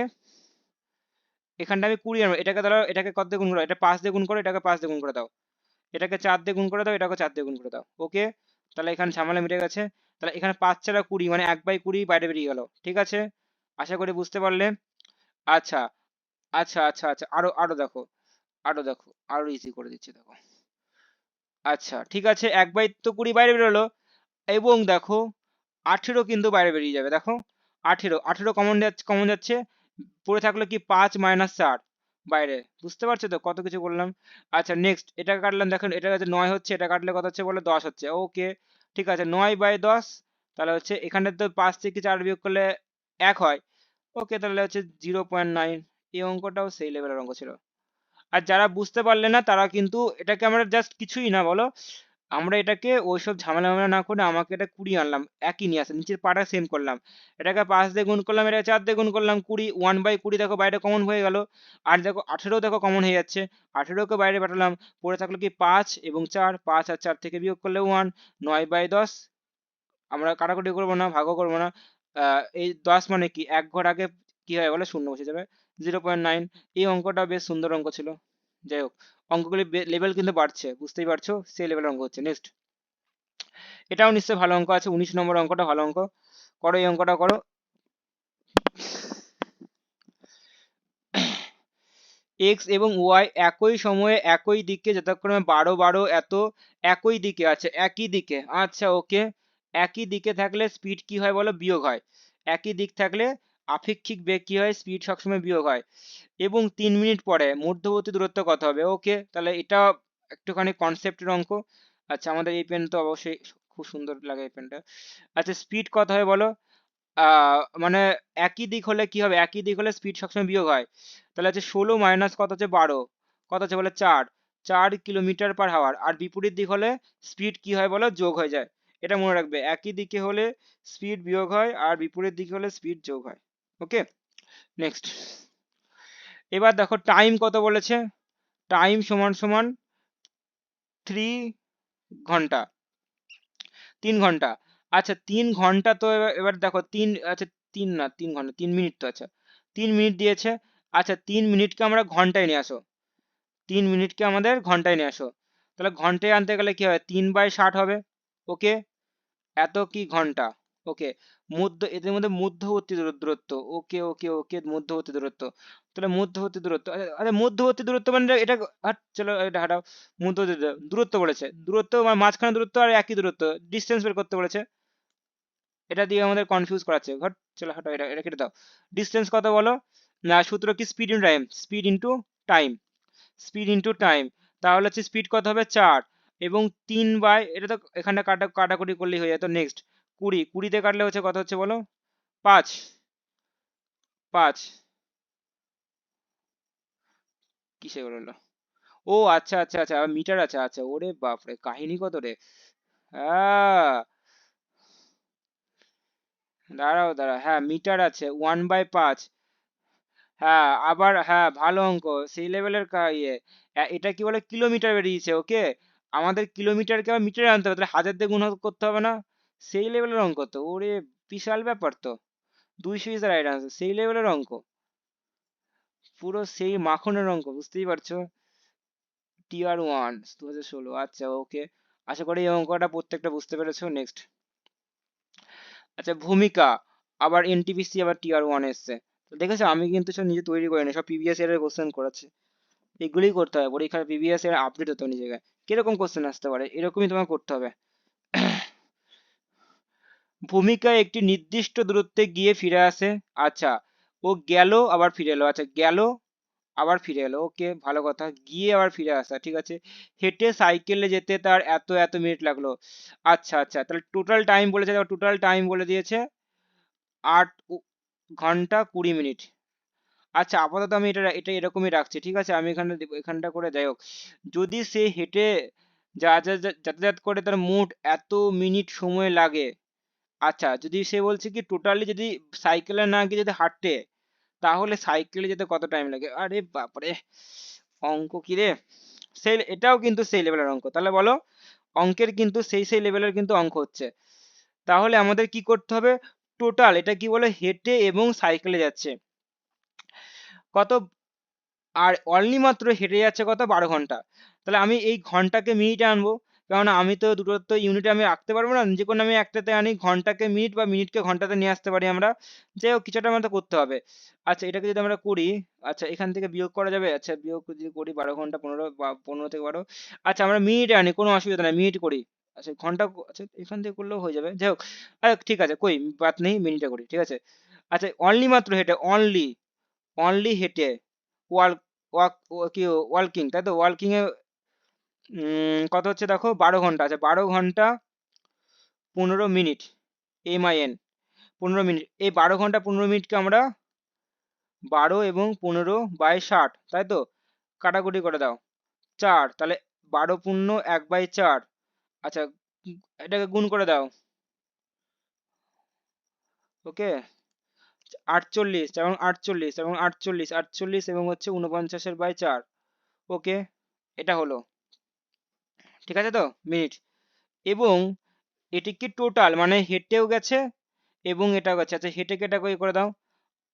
Speaker 1: এখানটা আমি 20 আনবো, এটাকে ধরো, এটাকে কত দিয়ে গুণ করো, এটা 5 দিয়ে গুণ করো, এটাকে 5 দিয়ে গুণ করে দাও, এটাকে 4 দিয়ে গুণ করে দাও, এটাকে 4 দিয়ে গুণ করে দাও, ওকে, তাহলে এখানে ঝামেলা মিটে গেছে, তাহলে এখানে 5 ছাড়া 20 মানে 1/20 বাইরে বেরিয়ে গেল, ঠিক আছে, আশা করি বুঝতে পারলে। আচ্ছা আচ্ছা আচ্ছা আচ্ছা, আরো আরো দেখো, আরো দেখো, আরো ইজি করে দিচ্ছি দেখো, আচ্ছা ঠিক আছে, 1/20 বাইরে বেরোলো, এবং দেখো 18 কিন্তু বাইরে বেরিয়ে যাবে, দেখো 18, 18 কমন যাচ্ছে, কমন যাচ্ছে, পড়ে থাকলো কি 5 - 4 বাইরে, বুঝতে পারছো তো কত কিছু বললাম। আচ্ছা নেক্সট এটা কাটলাম, দেখেন এটা হচ্ছে 9 হচ্ছে, এটা কাটলে কত হচ্ছে বলে 10 হচ্ছে, ওকে ঠিক আছে 9/10, তাহলে হচ্ছে এখানে তো 5 থেকে 4 বিয়োগ করলে 1 হয়, ওকে তাহলে হচ্ছে 0.9। এই অঙ্কটাও সেই লেভেলের অঙ্ক ছিল। আর যারা বুঝতে পারলে না তারা কিন্তু এটাকে আমরা জাস্ট কিছুই না বলো, আমরা এটাকে ওইসব ঝামেলা মামেলা না করে আমাকে এটা 20 আনলাম, একই নিয়ে আসে, নিচের পাটা সেম করলাম, এটাকে 5 দিয়ে গুণ করলাম, এটা 4 দিয়ে গুণ করলাম, 20, 1/20 দেখো বাইরে কমন হয়ে গেল, আর দেখো 18 দেখো কমন হয়ে যাচ্ছে, 18 কে বাইরে পাঠালাম, পড়ে থাকলো কি 5 এবং 4, 5 আর 4 থেকে বিয়োগ করলে 1, 9/10, আমরা কাটাকুটি করবো না, ভাগও করবো না, এই 10 মানে কি এক ঘর আগে কি হয় বলে শূন্য বসে যাবে, 0.9। এই অঙ্কটা বেশ সুন্দর অঙ্ক ছিল। যাই হোক, অঙ্কগুলি লেভেল কিন্তু বাড়ছে, বুঝতেই পারছো সেই লেভেলের অঙ্ক হচ্ছে। নেক্সট এটাও নিশ্চয়ই ভালো অঙ্ক আছে, 19 নম্বর অঙ্কটা ভালো অঙ্ক, করো এই অঙ্কটা করো। এক্স এবং ওয়াই একই সময়ে একই দিকে যথাক্রমে 12 এত একই দিকে আছে, একই দিকে, আচ্ছা ওকে, একই দিকে থাকলে স্পিড কি হয় বলো, বিয়োগ হয়, একই দিক থাকলে আপেক্ষিক বেগ কি হয়, স্পিড সবসময় বিয়োগ হয়, এবং 3 মিনিট পরে মধ্যবর্তী দূরত্ব কত হবে, ওকে তাহলে এটা একটুখানি কনসেপ্টের অঙ্ক। আচ্ছা আমাদের এই পেন তো অবশ্যই খুব সুন্দর লাগে এই পেনটা। আচ্ছা স্পিড কত হবে বলো, মানে একই দিক হলে কি হবে, একই দিক হলে স্পিড সবসময় বিয়োগ হয়, তাহলে হচ্ছে 16 মাইনাস কত হচ্ছে 12, কত হচ্ছে বলে 4, 4 কিলোমিটার/আওয়ার, আর বিপরীত দিক হলে স্পিড কি হয় বলো, যোগ হয়ে যায়, এটা মনে রাখবে, একই দিকে হলে স্পিড বিয়োগ হয় আর বিপরীত দিকে হলে স্পিড যোগ হয়। ওকে নেক্সট, এবার দেখো টাইম কত বলেছে, টাইম সমান সমান 3 ঘন্টা, 3 ঘন্টা। আচ্ছা 3 ঘন্টা তো এবার দেখো তিন, আচ্ছা 3 না 3 ঘন্টা, 3 মিনিট তো, আচ্ছা 3 মিনিট দিয়েছে, আচ্ছা 3 মিনিটকে আমরা ঘন্টায় নিয়ে আসো, 3 মিনিটকে আমাদের ঘন্টায় নিয়ে আসো, তাহলে ঘন্টায় আনতে গেলে কি হবে, 3/60 হবে, ওকে এত কি ঘন্টা, ওকে মধ্য এদের মধ্যে মধ্যবর্তী দূরত্ব, ওকে ওকে ওকে মধ্যবর্তী দূরত্ব, তাহলে মধ্যবর্তী দূরত্ব, আচ্ছা আচ্ছা, মধ্যবর্তী দূরত্ব মানে এটা চলো এটা হাঁটাও, মধ্যবর্তী দূরত্ব বলেছে, দূরত্ব মানে মাঝখানে দূরত্ব আর একই দূরত্ব, ডিস্টেন্স বের করতে বলেছে, এটা দিয়ে আমাদের কনফিউজ করাচ্ছে, ঘট চলো হাঁটো, এটা এটা কেটে দাও, ডিস্টেন্স কত বলো, না সূত্র কি speed in time, speed into time, speed into time, তাহলে হচ্ছে স্পিড কত হবে 4, এবং 3 এটা তো এখানে কাটাকুটি করলেই হয়ে যেত, নেক্সট 20, 20 দিয়ে কাটলে হচ্ছে কত হচ্ছে বলো, 5, 5 কিসে বললো, ও আচ্ছা আচ্ছা আচ্ছা মিটার আছে, আচ্ছা ওরে বাপরে কাহিনী কত রে, আহ দাঁড়াও দাঁড়াও, হ্যাঁ মিটার আছে 1/5, হ্যাঁ আবার হ্যাঁ ভালো অঙ্ক, সেই লেভেলের ইয়ে, এটা কি বলে কিলোমিটার বেরিয়েছে, ওকে আমাদের কিলোমিটারকে আবার মিটারে আনতে হবে, তাহলে হাজার দিয়ে গুণ করতে হবে না, সেই লেভেলের অঙ্ক তো, ওরে বিশাল ব্যাপার তো, 200 ইজ দ্য রাইট আনসার, সেই লেভেলের অঙ্ক, পুরো সেই মাখনের অঙ্ক, বুঝতেই পারছো, Tier 1 2016, আচ্ছা ওকে, আশা করি এই অঙ্কটা প্রত্যেকটা বুঝতে পেরেছো। নেক্সট, আচ্ছা ভূমিকা, আবার এনটিপিসি আবার Tier 1 এসছে, তো দেখেছো আমি কিন্তু সব নিজে তৈরি করে নি, সব প্রিভিয়াস ইয়ারের কোশ্চেন করাচ্ছে, এগুলোই করতে হবে পরীক্ষার, প্রিভিয়াস ইয়ার আপডেট হতে হবে নিজেকে, কিরকম কোশ্চেন আসতে পারে এরকমই তোমাকে করতে হবে। ভূমিকা একটি নির্দিষ্ট দূরত্বে গিয়ে ফিরে আসে, আচ্ছা ও গেল আবার ফিরে এলো, আচ্ছা গেল আবার ফিরে এলো, ওকে ভালো কথা, গিয়ে আবার ফিরে আসা, ঠিক আছে, হেঁটে সাইকেলে যেতে তার এত এত মিনিট লাগলো, আচ্ছা আচ্ছা তাহলে টোটাল টাইম বলেছে, টোটাল টাইম বলে দিয়েছে 8 ঘন্টা 20 মিনিট। আচ্ছা আপাতত আমি এটা এটা এরকমই রাখছি, ঠিক আছে আমি এখানে এখানটা করে যাই হোক, যদি সে হেঁটে যাতায়াত করে তার মোট এত মিনিট সময় লাগে, আচ্ছা যদি সে বলছে কি টোটালি যদি সাইকেলে না গিয়ে যদি হাঁটে, তাহলে সাইকেলে যেতে কত টাইম লাগে, আরে বাপরে অঙ্ক কি রে, সেই এটাও কিন্তু সেই লেভেলের অঙ্ক, তাহলে বলো অঙ্কের কিন্তু সেই লেভেলের কিন্তু অঙ্ক হচ্ছে, তাহলে আমাদের কি করতে হবে, টোটাল এটা কি বলে হেঁটে এবং সাইকেলে যাচ্ছে কত, আর অনলি মাত্র হেঁটে যাচ্ছে কত 12 ঘন্টা, তাহলে আমি এই ঘন্টাকে মিনিটে আনবো, কারণ আমি তো দুটো তো ইউনিটে আমি রাখতে পারবো না, যে কোনো আমি একটাতে আনি, ঘন্টাকে মিনিট বা মিনিটকে ঘন্টাতে নিয়ে আসতে পারি আমরা। যাই হোক কিছুটা আমাদের করতে হবে। আচ্ছা এটাকে যদি আমরা করি, আচ্ছা এখান থেকে বিয়োগ করা যাবে, আচ্ছা বিয়োগ যদি করি 12 ঘন্টা 15 বা 15 থেকে 12, আচ্ছা আমরা মিনিটে আনি, কোনো অসুবিধা নাই, মিনিট করি। আচ্ছা ঘন্টা আচ্ছা এখান থেকে করলেও হয়ে যাবে, যাই হোক। ঠিক আছে কই বাত নেই, মিনিটে করি, ঠিক আছে। আচ্ছা অনলি মাত্র হেঁটে, অনলি অনলি হেঁটে ওয়াল ওয়াক কি ওয়ালকিং, তাই তো, ওয়ালকিং এ কত হচ্ছে দেখো, 12 ঘন্টা, আচ্ছা 12 ঘন্টা 15 মিনিট, MIN 15 মিনিট, এই 12 ঘন্টা 15 মিনিটকে আমরা 12 এবং 15/60, তাই তো, কাটাকুটি করে দাও, 4, তাহলে 12 × 1/4, আচ্ছা এটাকে গুণ করে দাও, ওকে, 48 এবং হচ্ছে 49/4, ওকে, এটা হলো, ঠিক আছে তো, মিনিট। এবং এটি কি টোটাল, মানে হেঁটেও গেছে এবং এটাও গেছে, আচ্ছা হেঁটে এটা করে দাও,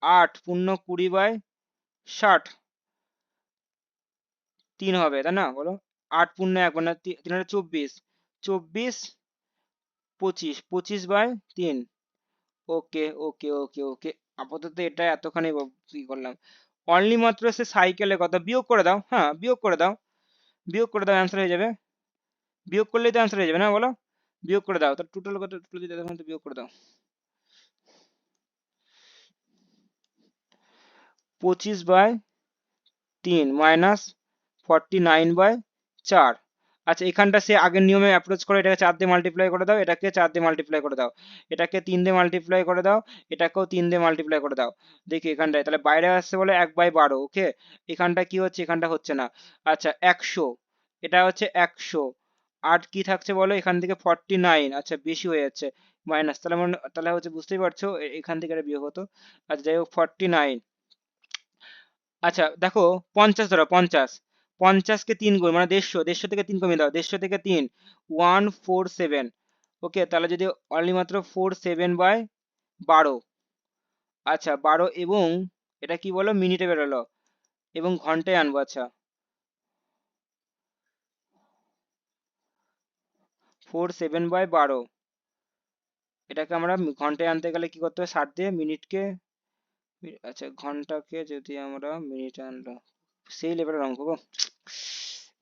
Speaker 1: 8 × 20/60, 3 হবে তাই না, বলো, 8 × 1 মানে 3 × 24, 24, 25, 25/3, ওকে ওকে ওকে ওকে। আপাতত এটা এতখানি কি করলাম, অনলি মাত্র সে সাইকেলের কথা, বিয়োগ করে দাও, হ্যাঁ বিয়োগ করে দাও, বিয়োগ করে দাও, অ্যান্সার হয়ে যাবে, বিয়োগ করলেই তো অ্যান্সার হয়ে যাবে না বলো, বিয়োগ করে দাও, তার টোটাল কত, টোটাল যদি দেখো তো বিয়োগ করে দাও, 25/3 মাইনাস 49/4, আচ্ছা এখানটা সে আগের নিয়মে অ্যাপ্রোচ করে, এটাকে 4 দিয়ে মাল্টিপ্লাই করে দাও, এটাকে 4 দিয়ে মাল্টিপ্লাই করে দাও, এটাকে 3 দিয়ে মাল্টিপ্লাই করে দাও, এটাকেও 3 দিয়ে মাল্টিপ্লাই করে দাও, দেখি এখানটায় তাহলে বাইরে আসছে বলে 1/12, ওকে, এখানটা কি হচ্ছে, এখানটা হচ্ছে না, আচ্ছা 100, এটা হচ্ছে 100, আর কি থাকছে বলো, এখান থেকে 49, আচ্ছা বেশি হয়ে যাচ্ছে, মাইনাস, তাহলে তাহলে হচ্ছে বুঝতেই পারছো এখান থেকে এটা বিয়োগ হতো, আচ্ছা যাই হোক 49, আচ্ছা দেখো 50 ধরো, 50, 50কে 3 গুণ মানে 150, 150 থেকে 3 কমিয়ে দাও, 150 থেকে 3 147, ওকে, তাহলে যদি অনলি মাত্র 47/12, আচ্ছা 12 এবং এটা কি বলো মিনিটে বেরোলো এবং ঘন্টায় আনবো, আচ্ছা 47/12, এটাকে আমরা ঘন্টায় আনতে গেলে কি করতে হবে, 60 দিয়ে মিনিটকে, আচ্ছা ঘন্টাকে যদি আমরা মিনিটে আনলো, সেই লেভেলের অঙ্ক গো।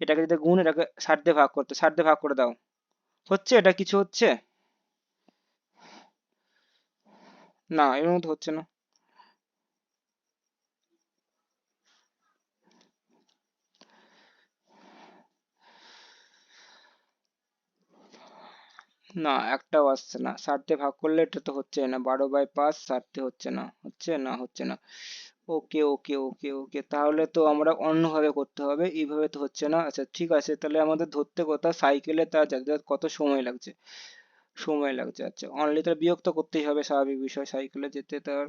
Speaker 1: এটাকে যদি গুণ, এটাকে 60 দিয়ে ভাগ করতে, 60 দিয়ে ভাগ করে দাও, হচ্ছে এটা কিছু হচ্ছে না, এর মধ্যে হচ্ছে না, না একটাও আসছে না, 60 দিয়ে ভাগ করলে এটা তো হচ্ছে না, 12/5, 60 দিয়ে হচ্ছে না, হচ্ছে না, হচ্ছে না, ওকে ওকে ওকে ওকে, তাহলে তো আমরা অন্যভাবে করতে হবে, এইভাবে তো হচ্ছে না, আচ্ছা ঠিক আছে, তাহলে আমাদের ধরতে কথা সাইকেলে তার যাতায়াত কত সময় লাগছে, সময় লাগছে, আচ্ছা অনলি তার বিয়োগ তো করতেই হবে, স্বাভাবিক বিষয়, সাইকেলে যেতে তার,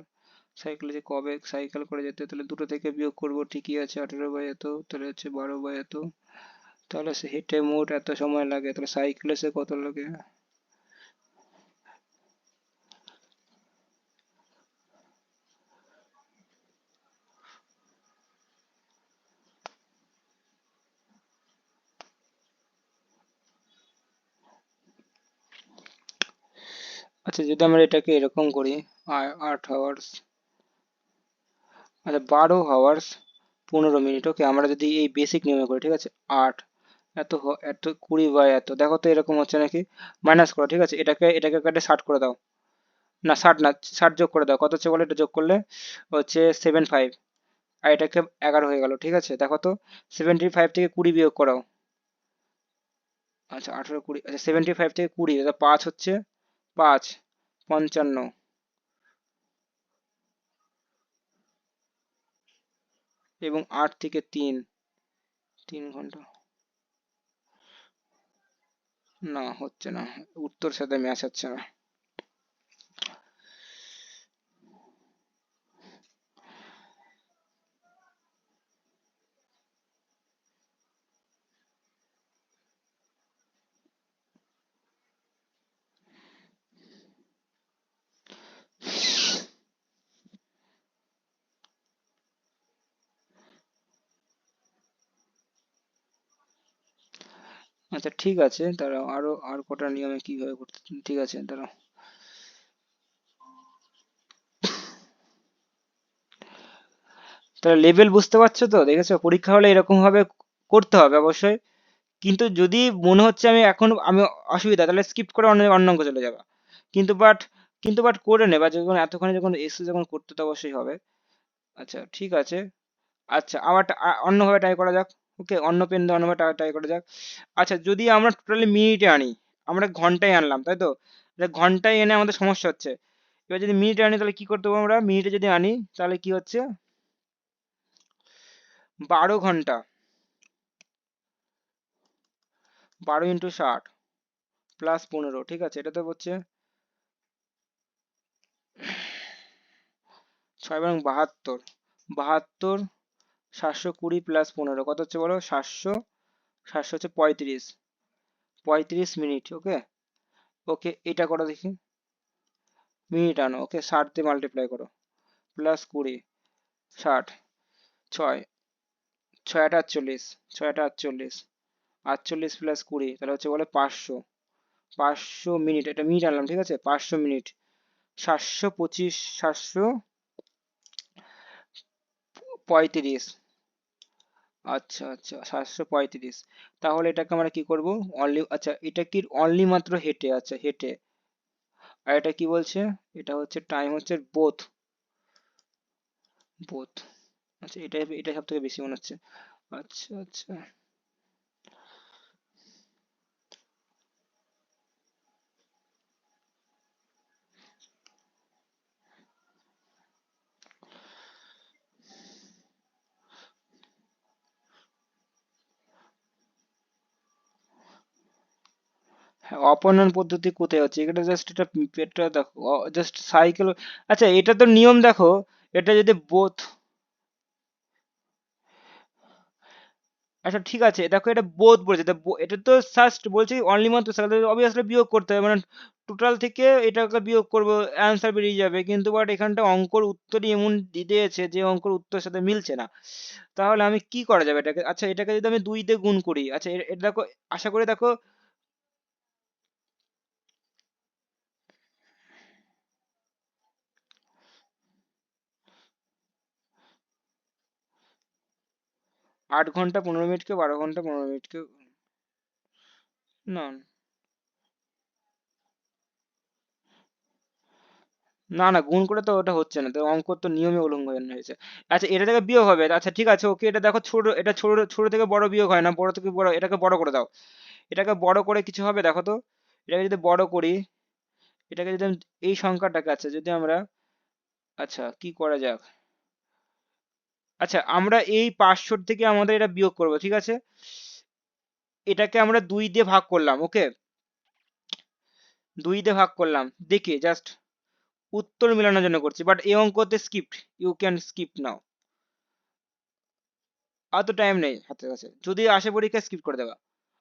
Speaker 1: সাইকেলে যে কবে সাইকেল করে যেতে, তাহলে দুটো থেকে বিয়োগ করবো, ঠিকই আছে, 18/এত, তাহলে হচ্ছে 12/এত, তাহলে সে হেঁটে মোট এত সময় লাগে, তাহলে সাইকেলে সে কত লাগে, আচ্ছা যদি আমরা এটাকে এরকম করি, 8 আওয়ার্স, আচ্ছা 12 আওয়ার্স 15 মিনিট, ওকে, আমরা যদি এই বেসিক নিয়মে করি, ঠিক আছে, 8 এত এত 20/এত, দেখো তো এরকম হচ্ছে নাকি, মাইনাস করো, ঠিক আছে, এটাকে কাটে 60 করে দাও, না 60 না, 60 যোগ করে দাও, কত হচ্ছে বলো, এটা যোগ করলে হচ্ছে 75, আর এটাকে 11 হয়ে গেল, ঠিক আছে, দেখো তো 75 থেকে 20 বিয়োগ করাও, আচ্ছা 18 20, আচ্ছা 75 থেকে 20, এটা 5 হচ্ছে, 5 55, এবং 8 থেকে 3, 3 ঘন্টা, না হচ্ছে না, উত্তর সাথে ম্যাচ হচ্ছে না, আচ্ছা ঠিক আছে, তারা আরো আর কটা নিয়মে কিভাবে করতে, ঠিক আছে তারা। তাহলে লেভেল বুঝতে পারছো তো, দেখেছো পরীক্ষা হলে এরকম ভাবে করতে হবে অবশ্যই। কিন্তু যদি মনে হচ্ছে আমি অসুবিধা, তাহলে স্কিপ করে অন্য অন্য অঙ্ক চলে যাবে। কিন্তু বাট করে নেবা, যখন এতক্ষণে যখন এসে যখন করতে তো অবশ্যই হবে। আচ্ছা ঠিক আছে। আচ্ছা আবার অন্যভাবে ট্রাই করা যাক। ওকে, অন্য পেন দিয়ে অন্যভাবে ট্রাই করা যাক। আচ্ছা যদি আমরা টোটালি মিনিটে আনি, আমরা ঘন্টায় আনলাম তাই তো, ঘন্টায় এনে আমাদের সমস্যা হচ্ছে। এবার যদি মিনিটে আনি তাহলে কি করতে পারবো, আমরা মিনিটে যদি আনি তাহলে কি হচ্ছে, 12 ঘন্টা, 12 × 60 +15, ঠিক আছে, এটা তো হচ্ছে 6 × 72, 72, 720 +15 কত হচ্ছে বলো, 700, 700 হচ্ছে 35, 35 মিনিট। ওকে, ওকে এটা করো দেখি, মিনিট আনো, ওকে 60 দিয়ে মাল্টিপ্লাই করো, +20, 60, 6, 6 × 8 = 48, 6 × 8 = 48, 48 +20 তাহলে হচ্ছে বলে 500, 500 মিনিট, এটা মিনিট আনলাম ঠিক আছে, 500 মিনিট, 725, 735, আচ্ছা আচ্ছা 735। তাহলে এটাকে আমরা কি করব, অনলি, আচ্ছা এটা কি অনলি মাত্র হেঁটে, আচ্ছা হেঁটে, আর এটা কি বলছে, এটা হচ্ছে টাইম হচ্ছে বোথ, বোথ, আচ্ছা এটা সব থেকে বেশি মনে হচ্ছে। আচ্ছা আচ্ছা, হ্যাঁ অপনয়ন পদ্ধতি কোথায় হচ্ছে, এটা জাস্ট এটা পেটটা দেখো, জাস্ট সাইকেল। আচ্ছা এটা তো নিয়ম দেখো, এটা যদি বোথ, আচ্ছা ঠিক আছে দেখো এটা বোধ বলেছে, এটা তো জাস্ট বলছে অনলি মাত্র, অবভিয়াসলি বিয়োগ করতে হবে, মানে টোটাল থেকে এটাকে বিয়োগ করবো, অ্যান্সার বেরিয়ে যাবে। কিন্তু বাট এখানটা অঙ্কর উত্তরই এমন দিয়েছে যে অঙ্কর উত্তরের সাথে মিলছে না। তাহলে আমি কি করা যাবে এটাকে, আচ্ছা এটাকে যদি আমি 2 দিয়ে গুণ করি, আচ্ছা এটা দেখো, আশা করি দেখো 8 ঘন্টা 15 মিনিটকে 12 ঘন্টা 15 মিনিটকে, না না না গুণ করে তো ওটা হচ্ছে না, তো অঙ্ক তো নিয়মে উল্লঙ্ঘন হয়েছে। আচ্ছা এটা থেকে বিয়োগ হবে, আচ্ছা ঠিক আছে ওকে, এটা দেখো ছোট, এটা ছোট, ছোট থেকে বড় বিয়োগ হয় না, বড় থেকে বড়, এটাকে বড় করে দাও। এটাকে বড় করে কিছু হবে দেখো তো, এটাকে যদি বড় করি, এটাকে যদি এই সংখ্যাটাকে, আচ্ছা যদি আমরা, আচ্ছা কি করা যাক, আচ্ছা আমরা এই 500 থেকে আমাদের এটা বিয়োগ করব, ঠিক আছে, এটাকে আমরা 2 দিয়ে ভাগ করলাম, ওকে 2 দিয়ে ভাগ করলাম, দেখি জাস্ট উত্তর মেলানোর জন্য করছি, বাট এই অঙ্কতে স্কিপ, ইউ ক্যান স্কিপ নাও, অত টাইম নেই হাতের কাছে, যদি আসে পরীক্ষা স্কিপ করে দেবা।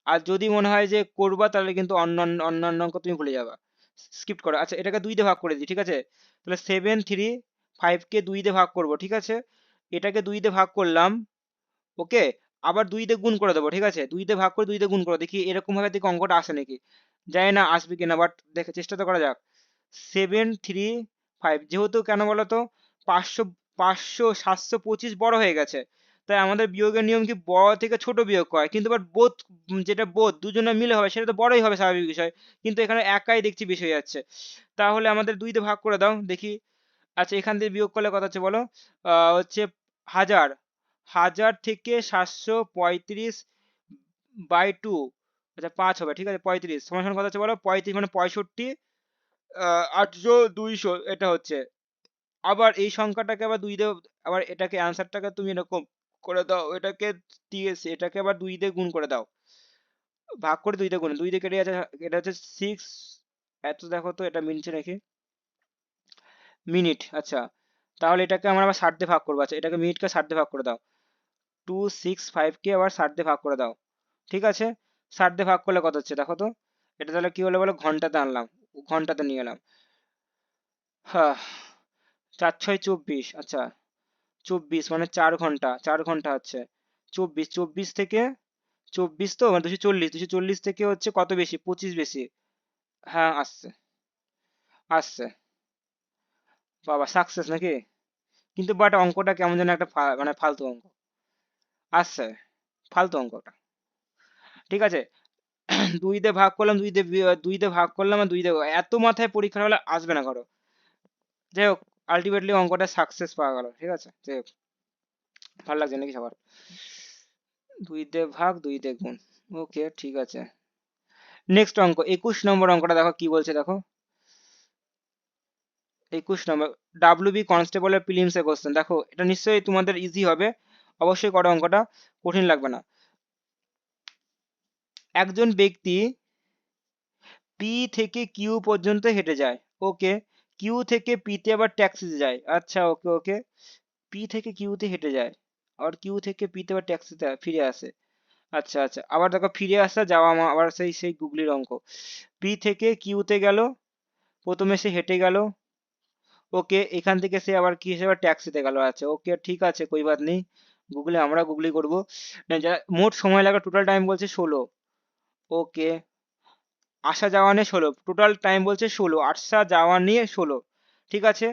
Speaker 1: আর যদি মনে হয় যে করবা তাহলে কিন্তু অন্যান্য অঙ্ক তুমি ভুলে যাবা, স্কিপ করো। আচ্ছা এটাকে 2 দিয়ে ভাগ করে দিই, ঠিক আছে, তাহলে 7, 3, 5 কে 2 দিয়ে ভাগ করব, ঠিক আছে, এটাকে 2 দিয়ে ভাগ করলাম, ওকে, আবার 2 দিয়ে গুণ করে দেবো, ঠিক আছে, 2 দিয়ে ভাগ করে 2 দিয়ে গুণ করো, দেখি এরকম ভাবে দেখি অঙ্কটা আসে নাকি, জানি না আসবে কিনা, বাট দেখে চেষ্টা তো করা যাক। 7, 3, 5, যেহেতু কেন বলো তো, 500, 725 বড় হয়ে গেছে, তাই আমাদের বিয়োগের নিয়ম কি বড় থেকে ছোট বিয়োগ হয়, কিন্তু বাট বোধ, যেটা বোধ দুজনে মিলে হবে সেটা তো বড়ই হবে, স্বাভাবিক বিষয়, কিন্তু এখানে একাই দেখছি বেশি হয়ে যাচ্ছে। তাহলে আমাদের 2 দিয়ে ভাগ করে দাও দেখি। আচ্ছা এখান থেকে বিয়োগ করলে কত হচ্ছে বলো, হচ্ছে 1000, 1000 থেকে 735 বাই 2, আচ্ছা 5 হবে, ঠিক আছে, 35 সমান সমান কত হচ্ছে বলো, 35 মানে 65, 800, 200 এটা হচ্ছে। আবার এই সংখ্যাটাকে আবার 2 দিয়ে, আবার এটাকে অ্যান্সারটাকে তুমি এরকম করে দাও, এটাকে টিএসসি, এটাকে আবার 2 দিয়ে গুণ করে দাও, ভাগ করে 2 দিয়ে গুণ, 2 দিয়ে কেটে যাচ্ছে, এটা হচ্ছে 6, এত দেখো তো এটা মিলছে নাকি, মিনিট, আচ্ছা তাহলে এটাকে আমরা আবার 60 দিয়ে ভাগ করবো, আচ্ছা এটাকে মিনিটকে 60 দিয়ে ভাগ করে দাও, 265 কে আবার 60 দিয়ে ভাগ করে দাও, ঠিক আছে, 60 দিয়ে ভাগ করলে কত হচ্ছে দেখো তো, এটা তাহলে কি হলো বলো, ঘন্টাতে আনলাম, ঘন্টাতে নিয়ে এলাম, হ্যাঁ 4, 6, 24, আচ্ছা 24 মানে 4 ঘন্টা, 4 ঘন্টা হচ্ছে, 24, 24 থেকে 24 তো মানে 240, 240 থেকে হচ্ছে কত বেশি, 25 বেশি। হ্যাঁ আসছে, আসছে। বাবা সাকসেস নাকি? কিন্তু বাট অঙ্কটা কেমন যেন একটা মানে ফালতু অঙ্ক আসছে, ফালতু অঙ্কটা। ঠিক আছে, দুই দিয়ে ভাগ করলাম, দুই দিয়ে ভাগ করলাম আর দুই দিয়ে, এত মাথায় পরীক্ষা হলে আসবে না করো। যাই হোক, আলটিমেটলি অঙ্কটা সাকসেস পাওয়া গেল। ঠিক আছে, যাই হোক, ভালো লাগছে নাকি সবার? দুই দিয়ে ভাগ, দুই দিয়ে গুণ। ওকে ঠিক আছে। নেক্সট অঙ্ক 21 নম্বর অঙ্কটা দেখো কি বলছে, দেখো 21 নম্বর, ডাব্লিউবি কনস্টেবলের প্রিলিমস এর কোশ্চেন। দেখো এটা নিশ্চয়ই তোমাদের ইজি হবে, অবশ্যই করো অঙ্কটা, কঠিন লাগবে না। একজন ব্যক্তি পি থেকে কিউ পর্যন্ত হেঁটে যায়। ওকে, কিউ থেকে পিতে আবার ট্যাক্সিতে যায়। আচ্ছা ওকে ওকে, পি থেকে কিউতে হেঁটে যায় আর কিউ থেকে পিতে আবার ট্যাক্সিতে ফিরে আসে। আচ্ছা আচ্ছা, আবার দেখো ফিরে আসা যাওয়া আবার সেই সেই গুগলির অঙ্ক। পি থেকে কিউতে গেল, প্রথমে সে হেঁটে গেল। ওকে, এখান থেকে সে আবার কি হিসেবে ট্যাক্সিতে গেল। আচ্ছা ওকে ঠিক আছে, কোই বাত নেই, গুগলে আমরা গুগলি করবো। না, যা মোট সময় লাগা টোটাল টাইম বলছে 16। ওকে, আসা যাওয়া নিয়ে 16, টোটাল টাইম বলছে 16, আসা যাওয়া নিয়ে 16। ঠিক আছে,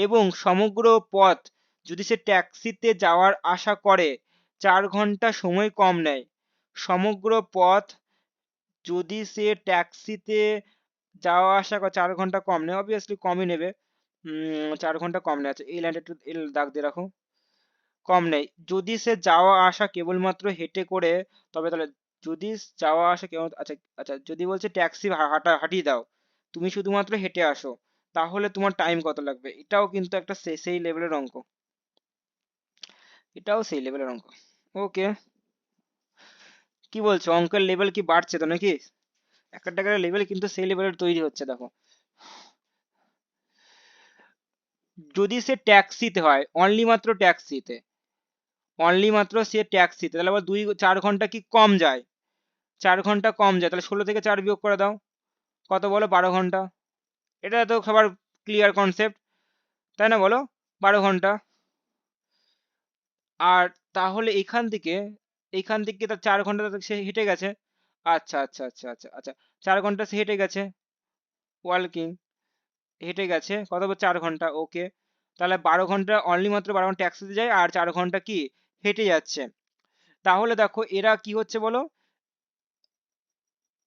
Speaker 1: এবং সমগ্র পথ যদি সে ট্যাক্সিতে যাওয়ার আশা করে 4 ঘন্টা সময় কম নেয়। সমগ্র পথ যদি সে ট্যাক্সিতে যাওয়া আসা করে 4 ঘন্টা কম নেয়, অবভিয়াসলি কমই নেবে। 4 ঘন্টা কম নেয়। আচ্ছা এই লাইনটা একটু দাগ দিয়ে রাখো, কম নেই। যদি সে যাওয়া আসা কেবলমাত্র হেঁটে করে, তবে তাহলে যদি যাওয়া আসা কেবল, আচ্ছা আচ্ছা, যদি বলছে ট্যাক্সি হাঁটিয়ে দাও, তুমি শুধুমাত্র হেঁটে আসো, তাহলে তোমার টাইম কত লাগবে? এটাও কিন্তু একটা সেই লেভেলের অঙ্ক, এটাও সেই লেভেলের অঙ্ক। ওকে, কি বলছো, অঙ্কের লেভেল কি বাড়ছে তো নাকি? একটা টাকার লেভেল কিন্তু সেই লেভেলের তৈরি হচ্ছে দেখো। যদি সে ট্যাক্সিতে হয়, অনলি মাত্র ট্যাক্সিতে, অনলি মাত্র সে ট্যাক্সিতে, তাহলে আবার 4 ঘন্টা কি কম যায়? 4 ঘন্টা কম যায়, তাহলে 16 থেকে 4 বিয়োগ করে দাও, কত বলো? 12 ঘন্টা। এটা তো সবার ক্লিয়ার কনসেপ্ট, তাই না বলো? 12 ঘন্টা। আর তাহলে এখান থেকে তার 4 ঘন্টা সে হেঁটে গেছে। আচ্ছা আচ্ছা আচ্ছা আচ্ছা আচ্ছা, 4 ঘন্টা সে হেঁটে গেছে, ওয়ার্কিং, হেঁটে গেছে কত? 4 ঘন্টা। ওকে, তাহলে 12 ঘন্টা অনলি মাত্র 12 ঘন্টা ট্যাক্সিতে যায় আর 4 ঘন্টা কি হেঁটে যাচ্ছে। তাহলে দেখো এরা কি হচ্ছে বলো?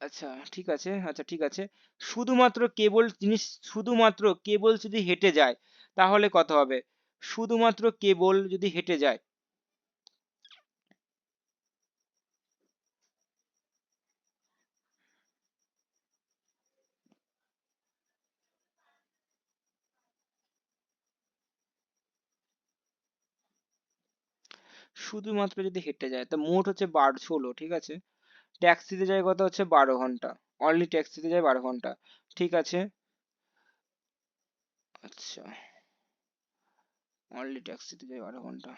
Speaker 1: আচ্ছা ঠিক আছে, আচ্ছা ঠিক আছে, শুধুমাত্র কেবল জিনিস, শুধুমাত্র কেবল যদি হেঁটে যায় তাহলে কত হবে? শুধুমাত্র কেবল যদি হেঁটে যায়, শুধুমাত্র যদি হেঁটে যায় তা মোট হচ্ছে 16। ঠিক আছে, ট্যাক্সিতে যায় কত? হচ্ছে 12 ঘন্টা, অনলি ট্যাক্সিতে যায় 12 ঘন্টা। ঠিক আছে, আচ্ছা, অনলি ট্যাক্সিতে যায় 12 ঘন্টা।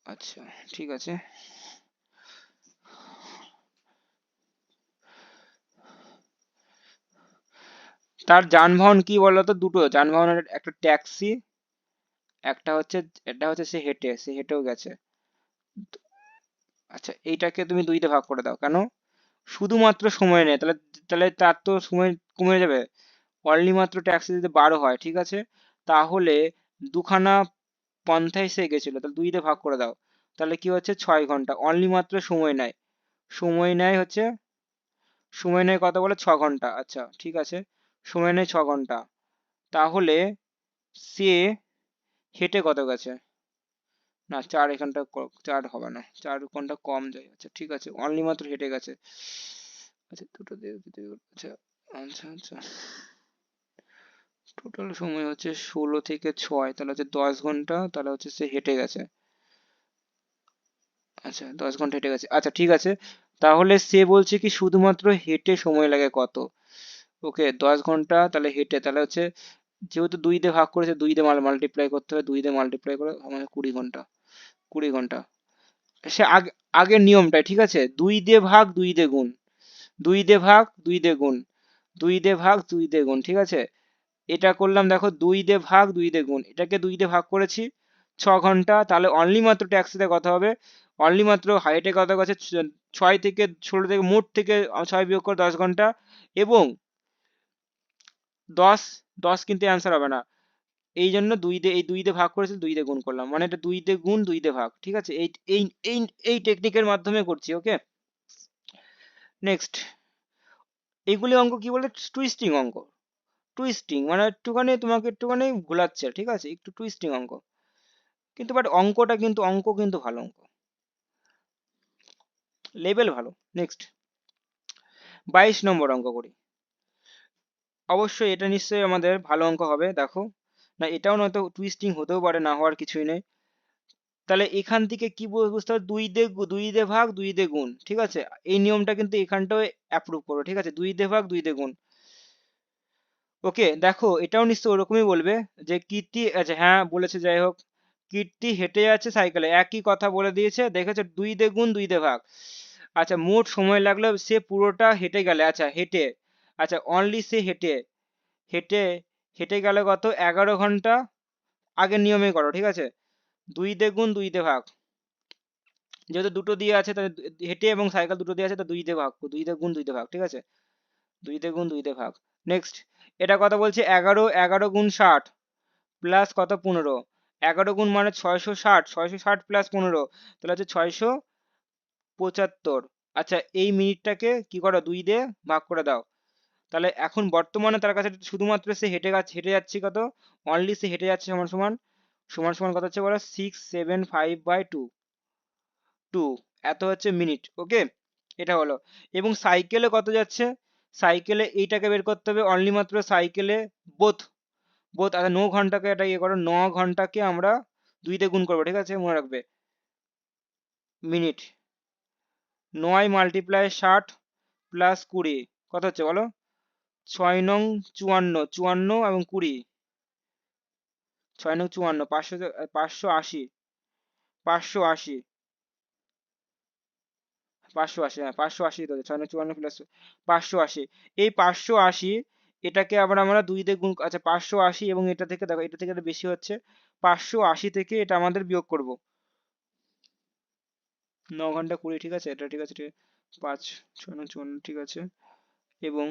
Speaker 1: আচ্ছা ঠিক আছে, তার যানবাহন কি বলতো? দুটো যানবাহনের, একটা ট্যাক্সি, একটা হচ্ছে, এটা হচ্ছে সে হেঁটেও গেছে। আচ্ছা এইটাকে তুমি 2 তে ভাগ করে দাও, কেন? শুধুমাত্র সময় নেই, তাহলে তাহলে তার তো সময় কমে যাবে। অনলি মাত্র ট্যাক্সি যদি 12 হয়, ঠিক আছে, তাহলে দুখানা পন্থায় সে গেছিল, তাহলে 2 তে ভাগ করে দাও, তাহলে কি হচ্ছে? 6 ঘন্টা। অনলি মাত্র সময় নেয়, সময় নেয় হচ্ছে, সময় নেয় কত বলে? 6 ঘন্টা। আচ্ছা ঠিক আছে, সময় নেয় 6 ঘন্টা, তাহলে সে হেঁটে কত গেছে? না, 4 এখানটা 4 হবে না, 4 ঘন্টা কম যায়। আচ্ছা ঠিক আছে, অনলি মাত্র হেঁটে গেছে। আচ্ছা দুটো দিয়ে আচ্ছা আচ্ছা আচ্ছা, টোটাল সময় হচ্ছে 16 থেকে 6, তাহলে হচ্ছে 10 ঘন্টা, তাহলে হচ্ছে সে হেঁটে গেছে। আচ্ছা 10 ঘন্টা হেঁটে গেছে, আচ্ছা ঠিক আছে, তাহলে সে বলছে কি শুধুমাত্র হেঁটে সময় লাগে কত? ওকে 10 ঘন্টা, তাহলে হেঁটে, তাহলে হচ্ছে যেহেতু 2 দিয়ে ভাগ করেছে, 2 দিয়ে মাল্টিপ্লাই করতে হবে, 2 দিয়ে মাল্টিপ্লাই করে আমাকে 20 ঘন্টা, 20 ঘন্টা। সে আগে, আগের নিয়মটাই, ঠিক আছে, 2 দিয়ে ভাগ, 2 দিয়ে গুণ, 2 দিয়ে ভাগ, 2 দিয়ে গুণ, 2 দিয়ে ভাগ, 2 দিয়ে গুণ। ঠিক আছে, এটা করলাম দেখো, 2 দিয়ে ভাগ, 2 দিয়ে গুণ, এটাকে 2 দিয়ে ভাগ করেছি, ঘন্টা, তাহলে অনলি মাত্র ট্যাক্সিতে কথা হবে, অনলি মাত্র হাইটে কথা আছে 6 থেকে 16 থেকে মোট থেকে 6 বিয়োগ করে 10 ঘন্টা, এবং 10 10 কিন্তু অ্যান্সার হবে না, এই জন্য এই 2 দিয়ে ভাগ করেছে, 2 দিয়ে গুণ করলাম, মানে এটা 2 দিয়ে গুণ 2 দিয়ে ভাগ, ঠিক আছে, এই এই এই টেকনিকের মাধ্যমে করছি। ওকে, নেক্সট, এইগুলি অঙ্ক কি বলে, টুইস্টিং অঙ্ক, টুইস্টিং মানে একটুখানি তোমাকে একটুখানি ঘোলাচ্ছে, ঠিক আছে, একটু টুইস্টিং অঙ্ক, কিন্তু বাট অঙ্ক কিন্তু ভালো অঙ্ক, লেভেল ভালো। নেক্সট 22 নম্বর অঙ্ক করি, অবশ্যই এটা নিশ্চয়ই আমাদের ভালো অঙ্ক হবে, দেখো, না এটাও নয়তো টুইস্টিং হতেও পারে, না হওয়ার কিছুই নেই। তাহলে এখান থেকে কি বুঝতে হবে, 2 দিয়ে ভাগ 2 দিয়ে গুণ, ঠিক আছে, এই নিয়মটা কিন্তু এখানটাও অ্যাপ্রুভ করো, ঠিক আছে, 2 দিয়ে ভাগ 2 দিয়ে গুণ। ওকে, দেখো এটাও নিশ্চয়ই ওরকমই বলবে যে কীর্তি, আচ্ছা হ্যাঁ বলেছে, যাই হোক, কীর্তি হেঁটে যাচ্ছে সাইকেলে, একই কথা বলে দিয়েছে, দেখেছো, 2 দিয়ে গুণ 2 দিয়ে ভাগ। আচ্ছা, মোট সময় লাগলো সে পুরোটা হেঁটে গেলে, আচ্ছা হেঁটে, আচ্ছা অনলি সে হেঁটে হেঁটে হেঁটে গেলে কত, 11 ঘন্টা, আগের নিয়মে করো, ঠিক আছে, 2 দিয়ে গুণ 2 দিয়ে ভাগ, যেহেতু দুটো দিয়ে আছে তাহলে হেঁটে এবং সাইকেল দুটো দিয়ে আছে, তো 2 দিয়ে ভাগ, 2 দিয়ে গুণ 2 দিয়ে ভাগ, ঠিক আছে, 2 দিয়ে গুণ 2 দিয়ে ভাগ। নেক্সট, এটা কথা বলছে 11, 11 গুণ 60 প্লাস কত, 15, 11 গুণ মানে 660, 660 প্লাস 15, তাহলে হচ্ছে 675। আচ্ছা, এই মিনিটটাকে কি করো, 2 দিয়ে ভাগ করে দাও, তাহলে এখন বর্তমানে তার কাছে শুধুমাত্র সে হেঁটে যাচ্ছে কত, অনলি সে হেঁটে যাচ্ছে সমান সমান সমান সমান কত হচ্ছে বলো, 675/2, এত হচ্ছে মিনিট। ওকে, এটা হলো, এবং সাইকেলে কত যাচ্ছে, সাইকেলে এইটাকে বের করতে হবে, অনলি মাত্র সাইকেলে বোথ বোথ আচ্ছা 9 ঘন্টাকে এটা ইয়ে করো, 9 ঘন্টাকে আমরা 2 দিয়ে গুণ করবো, ঠিক আছে, মনে রাখবে, মিনিট, 9 মাল্টিপ্লাই 60 প্লাস 20 কত হচ্ছে বলো, 6 নং 54, 54 এবং 20, 6 নং 54, 580, 580, 580, হ্যাঁ 580 তো, 6 নং 54 প্লাস 580, এই 580 এটাকে আবার আমরা 2 দিয়ে গুণ, আচ্ছা 580 এবং এটা থেকে দেখো, এটা থেকে এটা বেশি হচ্ছে, 580 থেকে এটা আমাদের বিয়োগ করব, 9 ঘন্টা 20, ঠিক আছে, এটা ঠিক আছে, ঠিক আছে, 5, 6 নং 54, ঠিক আছে, এবং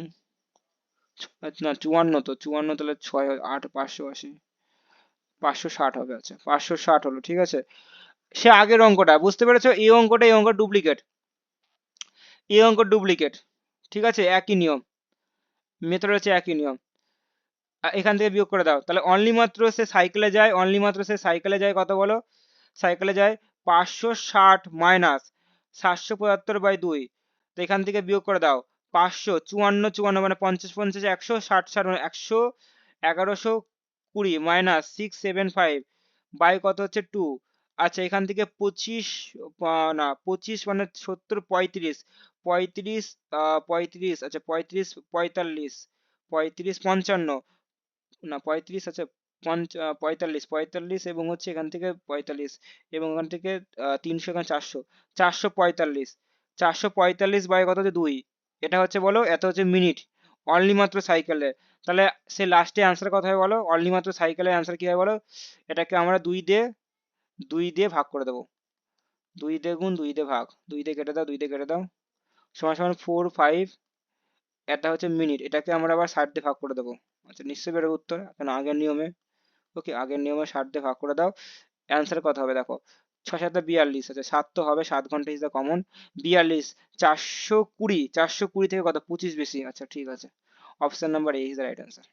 Speaker 1: না 54, তো 54 তাহলে 6 8, 580, 560 হবে, আচ্ছা 560 হলো, ঠিক আছে। সে আগের অঙ্কটা বুঝতে পেরেছো, এই অঙ্কটা এই অঙ্ক ডুপ্লিকেট, এই অঙ্ক ডুপ্লিকেট, ঠিক আছে, একই নিয়ম, মেথড হচ্ছে একই নিয়ম, এখান থেকে বিয়োগ করে দাও, তাহলে অনলি মাত্র সে সাইকেলে যায়, অনলি মাত্র সে সাইকেলে যায় কত বলো, সাইকেলে যায় 560 মাইনাস 775/2, তো এখান থেকে বিয়োগ করে দাও, 554, 54 মানে 50, 50, 100, 60, 60 মানে 100, 1120 মাইনাস 675 বাই কত হচ্ছে 2, আচ্ছা এখান থেকে 25, না 25 মানে 70, 35, 35, 35, আচ্ছা 35, 45, 35, 55, না 35, আচ্ছা 45, 45 এবং হচ্ছে এখান থেকে 45, এবং এখান থেকে 300, এখানে 400, 445, 445 বাই কত হচ্ছে 2, এটা হচ্ছে বলো, এত হচ্ছে মিনিট, অনলি মাত্র সাইকেলে, তাহলে সে লাস্টে অ্যান্সার কথা হয় বলো, অনলি মাত্র সাইকেলের অ্যান্সার কি হয় বলো, এটাকে আমরা 2 দিয়ে ভাগ করে দেবো, 2 দিয়ে গুণ 2 দিয়ে ভাগ, 2 দিয়ে কেটে দাও, 2 দিয়ে কেটে দাও, সমান সমান 4, 5, এটা হচ্ছে মিনিট, এটাকে আমরা আবার 60 দিয়ে ভাগ করে দেবো, আচ্ছা নিশ্চয়ই বেরোবে উত্তর, এখন আগের নিয়মে, ওকে আগের নিয়মে 60 দিয়ে ভাগ করে দাও, অ্যান্সার কত হবে দেখো, 6 7 42, আচ্ছা 7 তো হবে, 7 ঘন্টা ইজ দ্য কমন, 42, 420, 420 থেকে কত 25 বেশি, আচ্ছা ঠিক আছে, option number A is the right answer.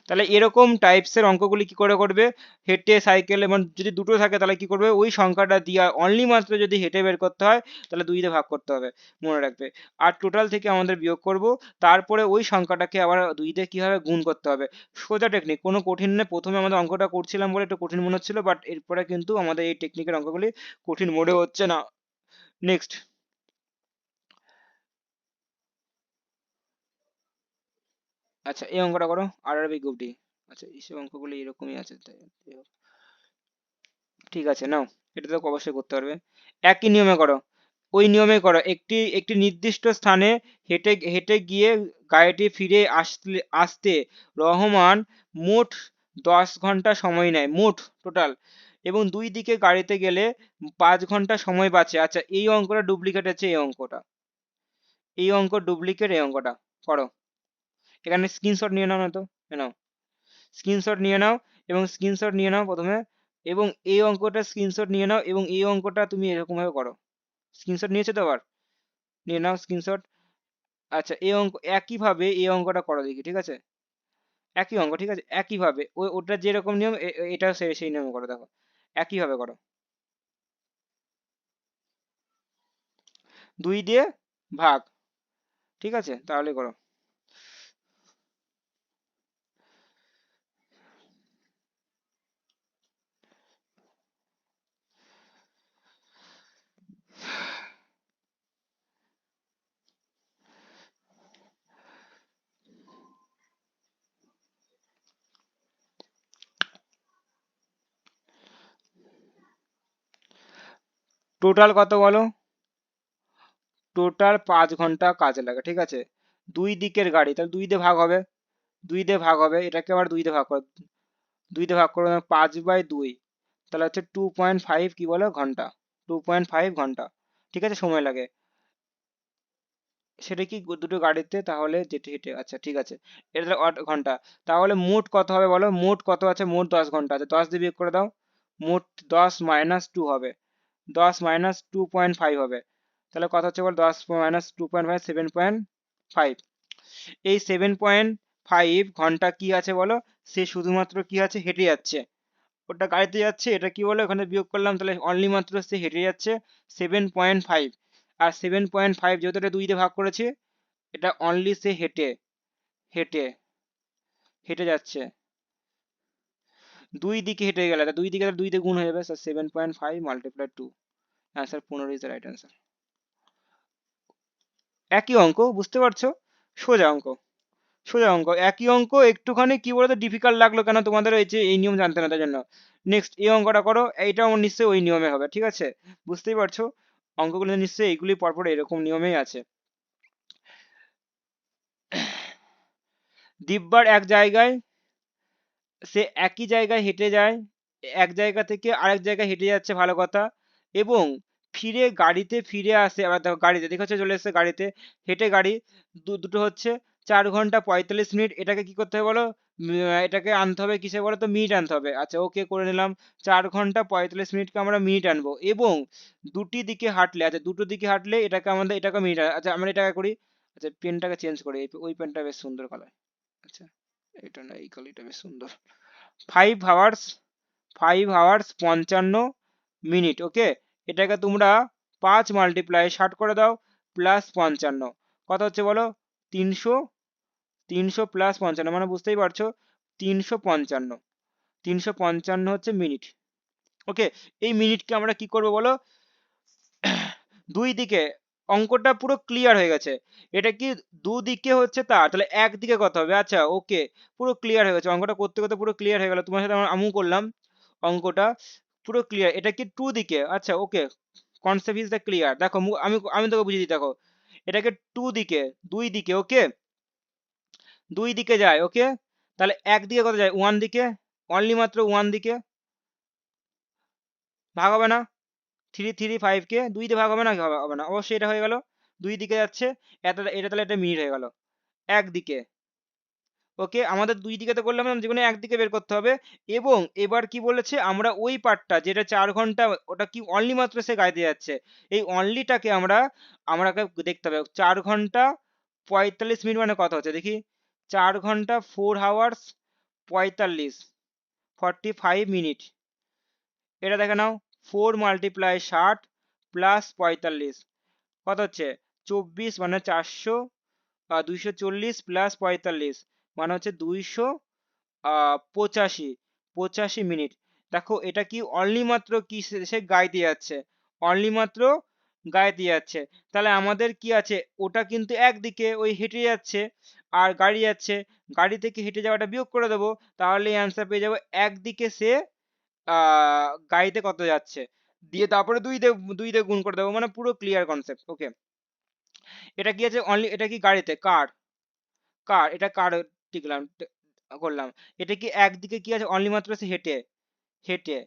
Speaker 1: তাহলে এরকম টাইপসের অঙ্কগুলি কি করে করবে, হেঁটে সাইকেল, এবং যদি দুটো থাকে তাহলে কি করবে, ওই সংখ্যাটা দিয়া অনলি মাত্র যদি হেঁটে বের করতে হয় তাহলে 2 দিয়ে ভাগ করতে হবে, মনে রাখবে, আর টোটাল থেকে আমাদের বিয়োগ করব, তারপরে ওই সংখ্যাটাকে আবার 2 দিয়ে কি হবে, গুণ করতে হবে, সোজা টেকনিক, কোনো কঠিন নেই, প্রথমে আমাদের অঙ্কটা করছিলাম বলে একটু কঠিন মনে হচ্ছিল, বাট এরপরে কিন্তু আমাদের এই টেকনিকের অঙ্কগুলি কঠিন মোডে হচ্ছে না। নেক্সট, আচ্ছা এই অঙ্কটা করো, আরআরবি গ্রুপ ডি, আচ্ছা এইসব অঙ্কগুলি এরকমই আছে, তাই ঠিক আছে নাও, এটা তো অবশ্যই করতে পারবে, একই নিয়মে করো, ওই নিয়মে করো, একটি একটি নির্দিষ্ট স্থানে হেঁটে হেঁটে গিয়ে গাড়িটি ফিরে আসতে আসতে রহমান মোট 10 ঘন্টা সময় নেয় মোট টোটাল, এবং দুই দিকে গাড়িতে গেলে 5 ঘন্টা সময় বাঁচে। আচ্ছা, এই অঙ্কটা ডুপ্লিকেট আছে, এই অঙ্কটা, এই অঙ্ক ডুপ্লিকেট, এই অঙ্কটা করো। এখানে স্ক্রিনশট নিয়ে নাও, না তো নাও, স্ক্রিনশট নিয়ে নাও, এবং স্ক্রিনশট নিয়ে নাও প্রথমে, এবং এই অঙ্কটা স্ক্রিনশট নিয়ে নাও, এবং এই অঙ্কটা তুমি এরকম ভাবে করো। স্ক্রিনশট নিয়েছো তো? আবার নিয়ে নাও স্ক্রিনশট। আচ্ছা, এই অঙ্ক একইভাবে এই অঙ্কটা করো দেখি, ঠিক আছে? একই অঙ্ক, ঠিক আছে, একইভাবে ওই ওটা যেরকম নিয়ম এটা সেই নিয়মে করো, দেখো একইভাবে করো। 2 দিয়ে ভাগ, ঠিক আছে, তাহলে করো। টোটাল কত বলো? টোটাল 5 ঘন্টা কাজ লাগে, ঠিক আছে। দুই দিকের গাড়ি, তাহলে 2 দিয়ে ভাগ হবে, 2 দিয়ে ভাগ হবে, এটাকে আবার 2 দিয়ে ভাগ করো, 2 দিয়ে ভাগ করো, 5/2, তাহলে হচ্ছে 2.5 কি বলো ঘন্টা, 2.5 ঘন্টা, ঠিক আছে, সময় লাগে। সেটা কি দুটো গাড়িতে, তাহলে যেতে হেঁটে, আচ্ছা ঠিক আছে, এটা 8 ঘন্টা। তাহলে মোট কত হবে বলো? মোট কত আছে? মোট 10 ঘন্টা আছে, 10 দিয়ে বিয়োগ করে দাও। মোট 10 - 2 হবে, 10 - 2.5 হবে, তাহলে কত হচ্ছে বল? 10 - 2.5, 7.5। এই 7.5 ঘন্টা কি আছে বলো? সে শুধুমাত্র কি আছে? হেঁটে যাচ্ছে। ওটা গাড়িতে যাচ্ছে, এটা কি বলো? এখানে বিয়োগ করলাম, তাহলে অনলি মাত্র সে হেঁটে যাচ্ছে 7.5। আর 7.5 যেহেতু এটা 2 দিয়ে ভাগ করেছে, এটা অনলি সে হেঁটে হেঁটে হেঁটে যাচ্ছে। দুই দিকে হেঁটে গেলে, তা দুই দিকে 2 দিয়ে গুণ হয়ে যাবে, 7.5 × 2, answer 15 is the right answer. একই অঙ্ক, বুঝতে পারছো? সোজা অঙ্ক, সোজা অঙ্ক, একই অঙ্ক, একটুখানি কি বলতো ডিফিকাল্ট লাগলো কেন তোমাদের? এই যে এই নিয়ম জানতে না, তার জন্য। নেক্সট এই অঙ্কটা করো, এইটাও নিশ্চয়ই ওই নিয়মে হবে, ঠিক আছে, বুঝতেই পারছো? অঙ্কগুলো নিশ্চয়ই এইগুলি পরপর এরকম নিয়মেই আছে। দিব্যার এক জায়গায়, সে একই জায়গায় হেঁটে যায়, এক জায়গা থেকে আরেক জায়গায় হেঁটে যাচ্ছে, ভালো কথা, এবং ফিরে গাড়িতে ফিরে আসে, আবার দেখো গাড়িতে দেখে হচ্ছে চলে এসেছে গাড়িতে, হেঁটে গাড়ি দুটো হচ্ছে 4 ঘন্টা 45 মিনিট। এটাকে কি করতে হবে বলো? এটাকে আনতে হবে কিসে বলো তো? মিনিট আনতে হবে। আচ্ছা ওকে, করে নিলাম, 4 ঘন্টা 45 মিনিটকে আমরা মিনিট আনবো, এবং দুটি দিকে হাঁটলে, আচ্ছা দুটো দিকে হাঁটলে এটাকে আমাদের, এটাকে মিনিট, আচ্ছা আমরা এটাকে করি, আচ্ছা পেনটাকে চেঞ্জ করি, ওই পেনটা বেশ সুন্দর কালার, আচ্ছা এটা না, এই কালিটা বেশ সুন্দর। 5 আওয়ার্স, 5 আওয়ার্স 55 মিনিট, ওকে। এটাকে তোমরা 5 × 60 করে দাও, +55, কত হচ্ছে বলো? 300, 300 +55 মানে বুঝতেই পারছো, 355, 355 হচ্ছে মিনিট, ওকে। এই মিনিটকে আমরা কি করবো বলো? দুই দিকে, অঙ্কটা পুরো ক্লিয়ার হয়ে গেছে। এটা কি দুদিকে হচ্ছে তার, তাহলে একদিকে কত হবে? আচ্ছা ওকে, পুরো ক্লিয়ার হয়ে গেছে, অঙ্কটা করতে করতে পুরো ক্লিয়ার হয়ে গেল, তোমার সাথে আমিও করলাম অঙ্কটা, পুরো ক্লিয়ার। এটা কি টু দিকে, আচ্ছা ওকে, কনসেপ্ট ইজ দ্য ক্লিয়ার। দেখো আমি আমি তোকে বুঝিয়ে দিই, দেখো এটাকে টু দিকে, দুই দিকে, ওকে, দুই দিকে যায়, ওকে। তাহলে একদিকে কত যায়? ওয়ান দিকে, অনলি মাত্র ওয়ান দিকে, ভাগ হবে না? 3 3 5 কে 2 দিয়ে ভাগ হবে না? হবে হবে না, অবশ্যই এটা হয়ে গেল, দুই দিকে যাচ্ছে, এটা তাহলে এটা মিনিট হয়ে গেল একদিকে, ওকে। আমাদের দুই দিকে তো করলাম না, যেকোনো একদিকে বের করতে হবে। এবং এবার কি বলেছে, আমরা ওই পার্টটা যেটা 4 ঘন্টা, ওটা কি অনলি মাত্র সে গাড়িতে যাচ্ছে, এই অনলিটাকে আমাকে দেখতে হবে। 4 ঘন্টা 45 মিনিট মানে কত হচ্ছে দেখি? 4 ঘন্টা 4 আওয়ার্স 45, 45 মিনিট, এটা দেখে নাও। 4 × 60 + 45 কত হচ্ছে? 24 মানে 400, 240 + 45 মানে হচ্ছে 285, 85 মিনিট। দেখো এটা কি অনলি মাত্র কি সে গাইতে যাচ্ছে, অনলি মাত্র গাইতে যাচ্ছে। তাহলে আমাদের কি আছে? ওটা কিন্তু একদিকে ওই হেঁটে যাচ্ছে, আর গাড়ি যাচ্ছে, গাড়ি থেকে হেঁটে যাওয়াটা বিয়োগ করে দেবো, তাহলে অ্যান্সার পেয়ে যাবো একদিকে সে গাড়িতে কত যাচ্ছে, দিয়ে তারপরে দুই দিয়ে গুণ করে দেবো, মানে পুরো ক্লিয়ার কনসেপ্ট, ওকে। এটা কি আছে? অনলি, এটা কি গাড়িতে, কার, কার, এটা কার টিকলাম, করলাম। এটা কি একদিকে কি আছে, অনলি মাত্র আছে হেঁটে, হেঁটে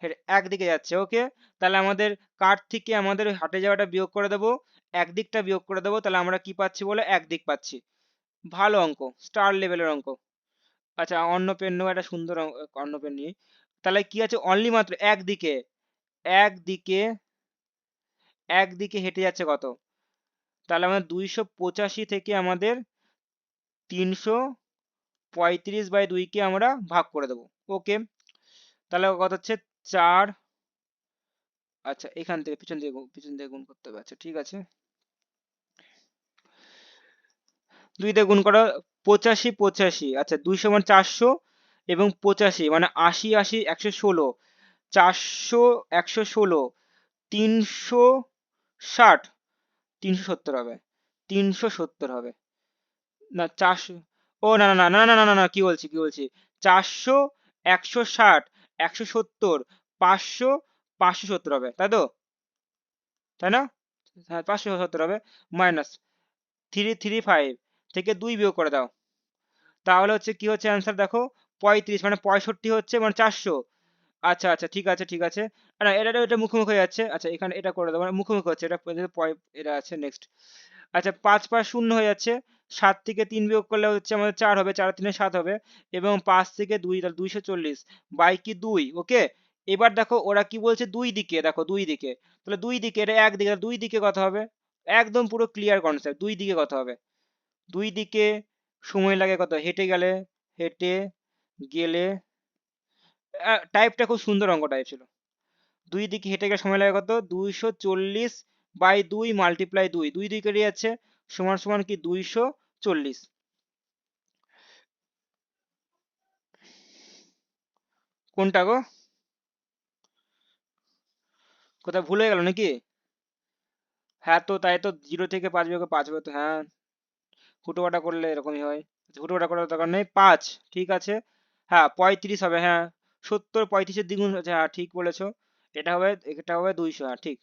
Speaker 1: হেঁটে একদিকে যাচ্ছে। ওকে, তাহলে আমাদের কার থেকে আমাদের ওই হাটে যাওয়াটা বিয়োগ করে দেবো, একদিকটা বিয়োগ করে দেবো, তাহলে আমরা কি পাচ্ছি বলে, একদিক পাচ্ছি। ভালো অঙ্ক, স্টার লেভেলের অঙ্ক। আচ্ছা, অন্য পেন নেবো, একটা সুন্দর অন্য পেন নিই। তাহলে কি আছে, অনলি মাত্র একদিকে, একদিকে, একদিকে হেঁটে যাচ্ছে কত, তাহলে আমাদের 285 থেকে আমাদের 335/2 কে আমরা ভাগ করে দেবো। ওকে, তাহলে কত হচ্ছে 4, আচ্ছা এখান থেকে পিছন দিয়ে গুণ করতে হবে। আচ্ছা ঠিক আছে, 2 দিয়ে গুণ করা, 85, আচ্ছা 200 মানে 400, এবং 85 মানে 80, 116, 400, 116, 360, 370 হবে, 370 হবে, না 400, ও না না না না না না না, কি বলছি 400, 160, 170, 500, 570 হবে, তাই না? হ্যাঁ 570 হবে, মাইনাস 335 থেকে 2 বিয়োগ করে দাও, তাহলে হচ্ছে কি হচ্ছে অ্যান্সার দেখো, 35 মানে 65 হচ্ছে মানে 400। আচ্ছা আচ্ছা ঠিক আছে ঠিক আছে, না এটা মুখোমুখি হয়ে যাচ্ছে, আচ্ছা এখানে এটা করে দাও, মানে মুখোমুখি হচ্ছে এটা, এটা আছে নেক্সট। আচ্ছা 5 5 শূন্য হয়ে যাচ্ছে, 7 থেকে 3 বিয়োগ করলে হচ্ছে আমাদের 4 হবে, 4 3 7 হবে, এবং 5 থেকে 2 তাহলে 240 বাই কি 2। ওকে, এবার দেখো ওরা কি বলছে, দুই দিকে, দেখো দুই দিকে, তাহলে দুই দিকে, এটা একদিকে, তাহলে দুই দিকে কত হবে, একদম পুরো ক্লিয়ার কনসেপ্ট, দুই দিকে কত হবে, দুই দিকে সময় লাগে কত, হেঁটে গেলে, হেঁটে গেলে, টাইপটা খুব সুন্দর অঙ্ক টাইপ ছিল, দুই দিকে হেঁটে গেলে সময় লাগে কত, 240/2 মাল্টিপ্লাই 2, দুই দুই কেটে যাচ্ছে, সমান সমান কি 240। কোনটা গো, কোথায় ভুলে গেল নাকি? হ্যাঁ তো তাই তো, 0 থেকে 5 বিয়োগ 5 হবে তো, হ্যাঁ হুটোপাটা করলে এরকমই হয়, হুটোপাটা করার দরকার নেই, 5 ঠিক আছে, হ্যাঁ 35 হবে, হ্যাঁ 70 35-এর দ্বিগুণ হচ্ছে, হ্যাঁ ঠিক বলেছো, এটা হবে 200, হ্যাঁ ঠিক।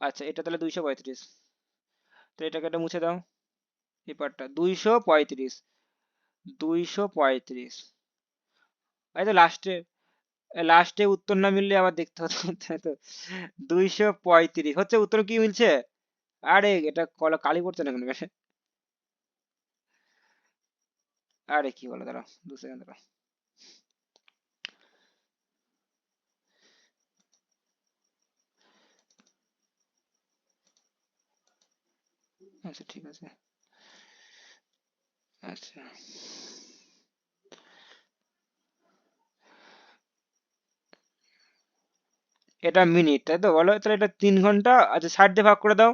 Speaker 1: আচ্ছা এটা তাহলে 235, তো এটাকে এটা মুছে দাও, এই পার্টটা 235, 235, এই তো লাস্টে, লাস্টে উত্তর না মিললে আবার দেখতে হতো, তাই তো 235 হচ্ছে উত্তর, কি মিলছে? আরে এটা কলা কালি করছে না কেন? আরে কি বলে, দাঁড়াও 2 সেকেন্ড দাঁড়াও, আচ্ছা ঠিক আছে, আচ্ছা এটা মিনিট, তাই তো বলো, তাহলে এটা 3 ঘন্টা, আচ্ছা 60 দিয়ে ভাগ করে দাও,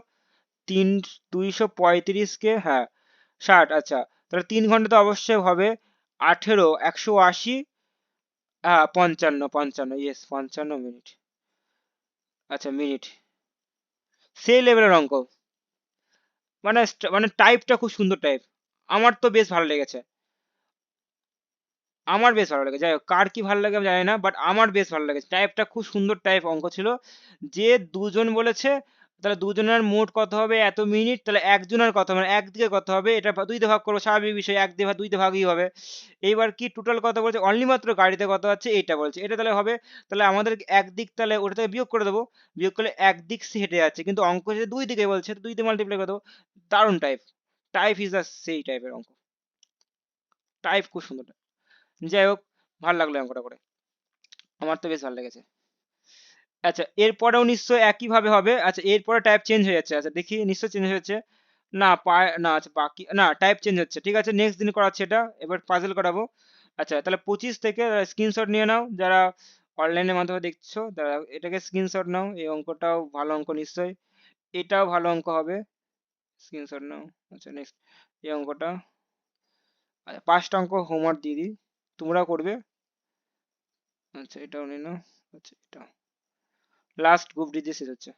Speaker 1: 3, 235 কে, হ্যাঁ 60, আচ্ছা তাহলে 3 ঘন্টা তো অবশ্যই হবে, 18, 180, হ্যাঁ 55, ইয়েস 55 মিনিট, আচ্ছা মিনিট, সেই লেভেলের অঙ্ক, মানে মানে টাইপটা খুব সুন্দর টাইপ, আমার তো বেশ ভালো লেগেছে, আমার বেশ ভালো লেগেছে, যাই হোক কার কি ভালো লাগে আমি জানি না, বাট আমার বেশ ভালো লেগেছে, টাইপটা খুব সুন্দর টাইপ অঙ্ক ছিল, যে দুজন বলেছে, তাহলে দুজনের মোট কত হবে এত মিনিট, তাহলে একজনের কত, মানে একদিকে কত হবে, এটা দুইতে ভাগ করবো, স্বাভাবিক বিষয়, এক দিয়ে দুইতে ভাগই হবে। এইবার কি টোটাল কত বলছে, অনলি মাত্র গাড়িতে কত আছে এইটা বলছে, এটা তাহলে হবে, তাহলে আমাদের একদিক, তাহলে ওটা থেকে বিয়োগ করে দেবো, বিয়োগ করলে একদিক সে হেঁটে যাচ্ছে, কিন্তু অঙ্ক যে দুই দিকে বলছে, তো দুই দিয়ে মাল্টিপ্লাই করে দেবো, দারুণ টাইপ, টাইপ ইজ দ্য সেই টাইপের অঙ্ক, টাইপ খুব সুন্দর। যাই হোক, ভালো লাগলো অঙ্কটা করে, আমার তো বেশ ভালো লেগেছে। আচ্ছা এরপরেও নিশ্চয়ই একই ভাবে হবে, আচ্ছা এরপরে টাইপ চেঞ্জ হয়ে যাচ্ছে, আচ্ছা দেখি নিশ্চয় চেঞ্জ হয়েছে, না পায় না, আচ্ছা বাকি না, টাইপ চেঞ্জ হচ্ছে, ঠিক আছে নেক্সট দিন করাচ্ছি এটা, এবার পাজল করাবো। আচ্ছা তাহলে 25 থেকে স্ক্রিনশট নিয়ে নাও, যারা অনলাইনের মাধ্যমে দেখছো তারা এটাকে স্ক্রিনশট নাও, এই অঙ্কটাও ভালো অঙ্ক নিশ্চয়ই, এটাও ভালো অঙ্ক হবে, স্ক্রিনশট নাও। আচ্ছা নেক্সট এই অঙ্কটা, আচ্ছা 5টা অঙ্ক হোমওয়ার্ক দিয়ে দিই, তোমরা করবে। আচ্ছা এটাও নিয়ে নাও, আচ্ছা এটা লাস্ট গ্রুপ ডি দিয়ে শেষ হচ্ছে।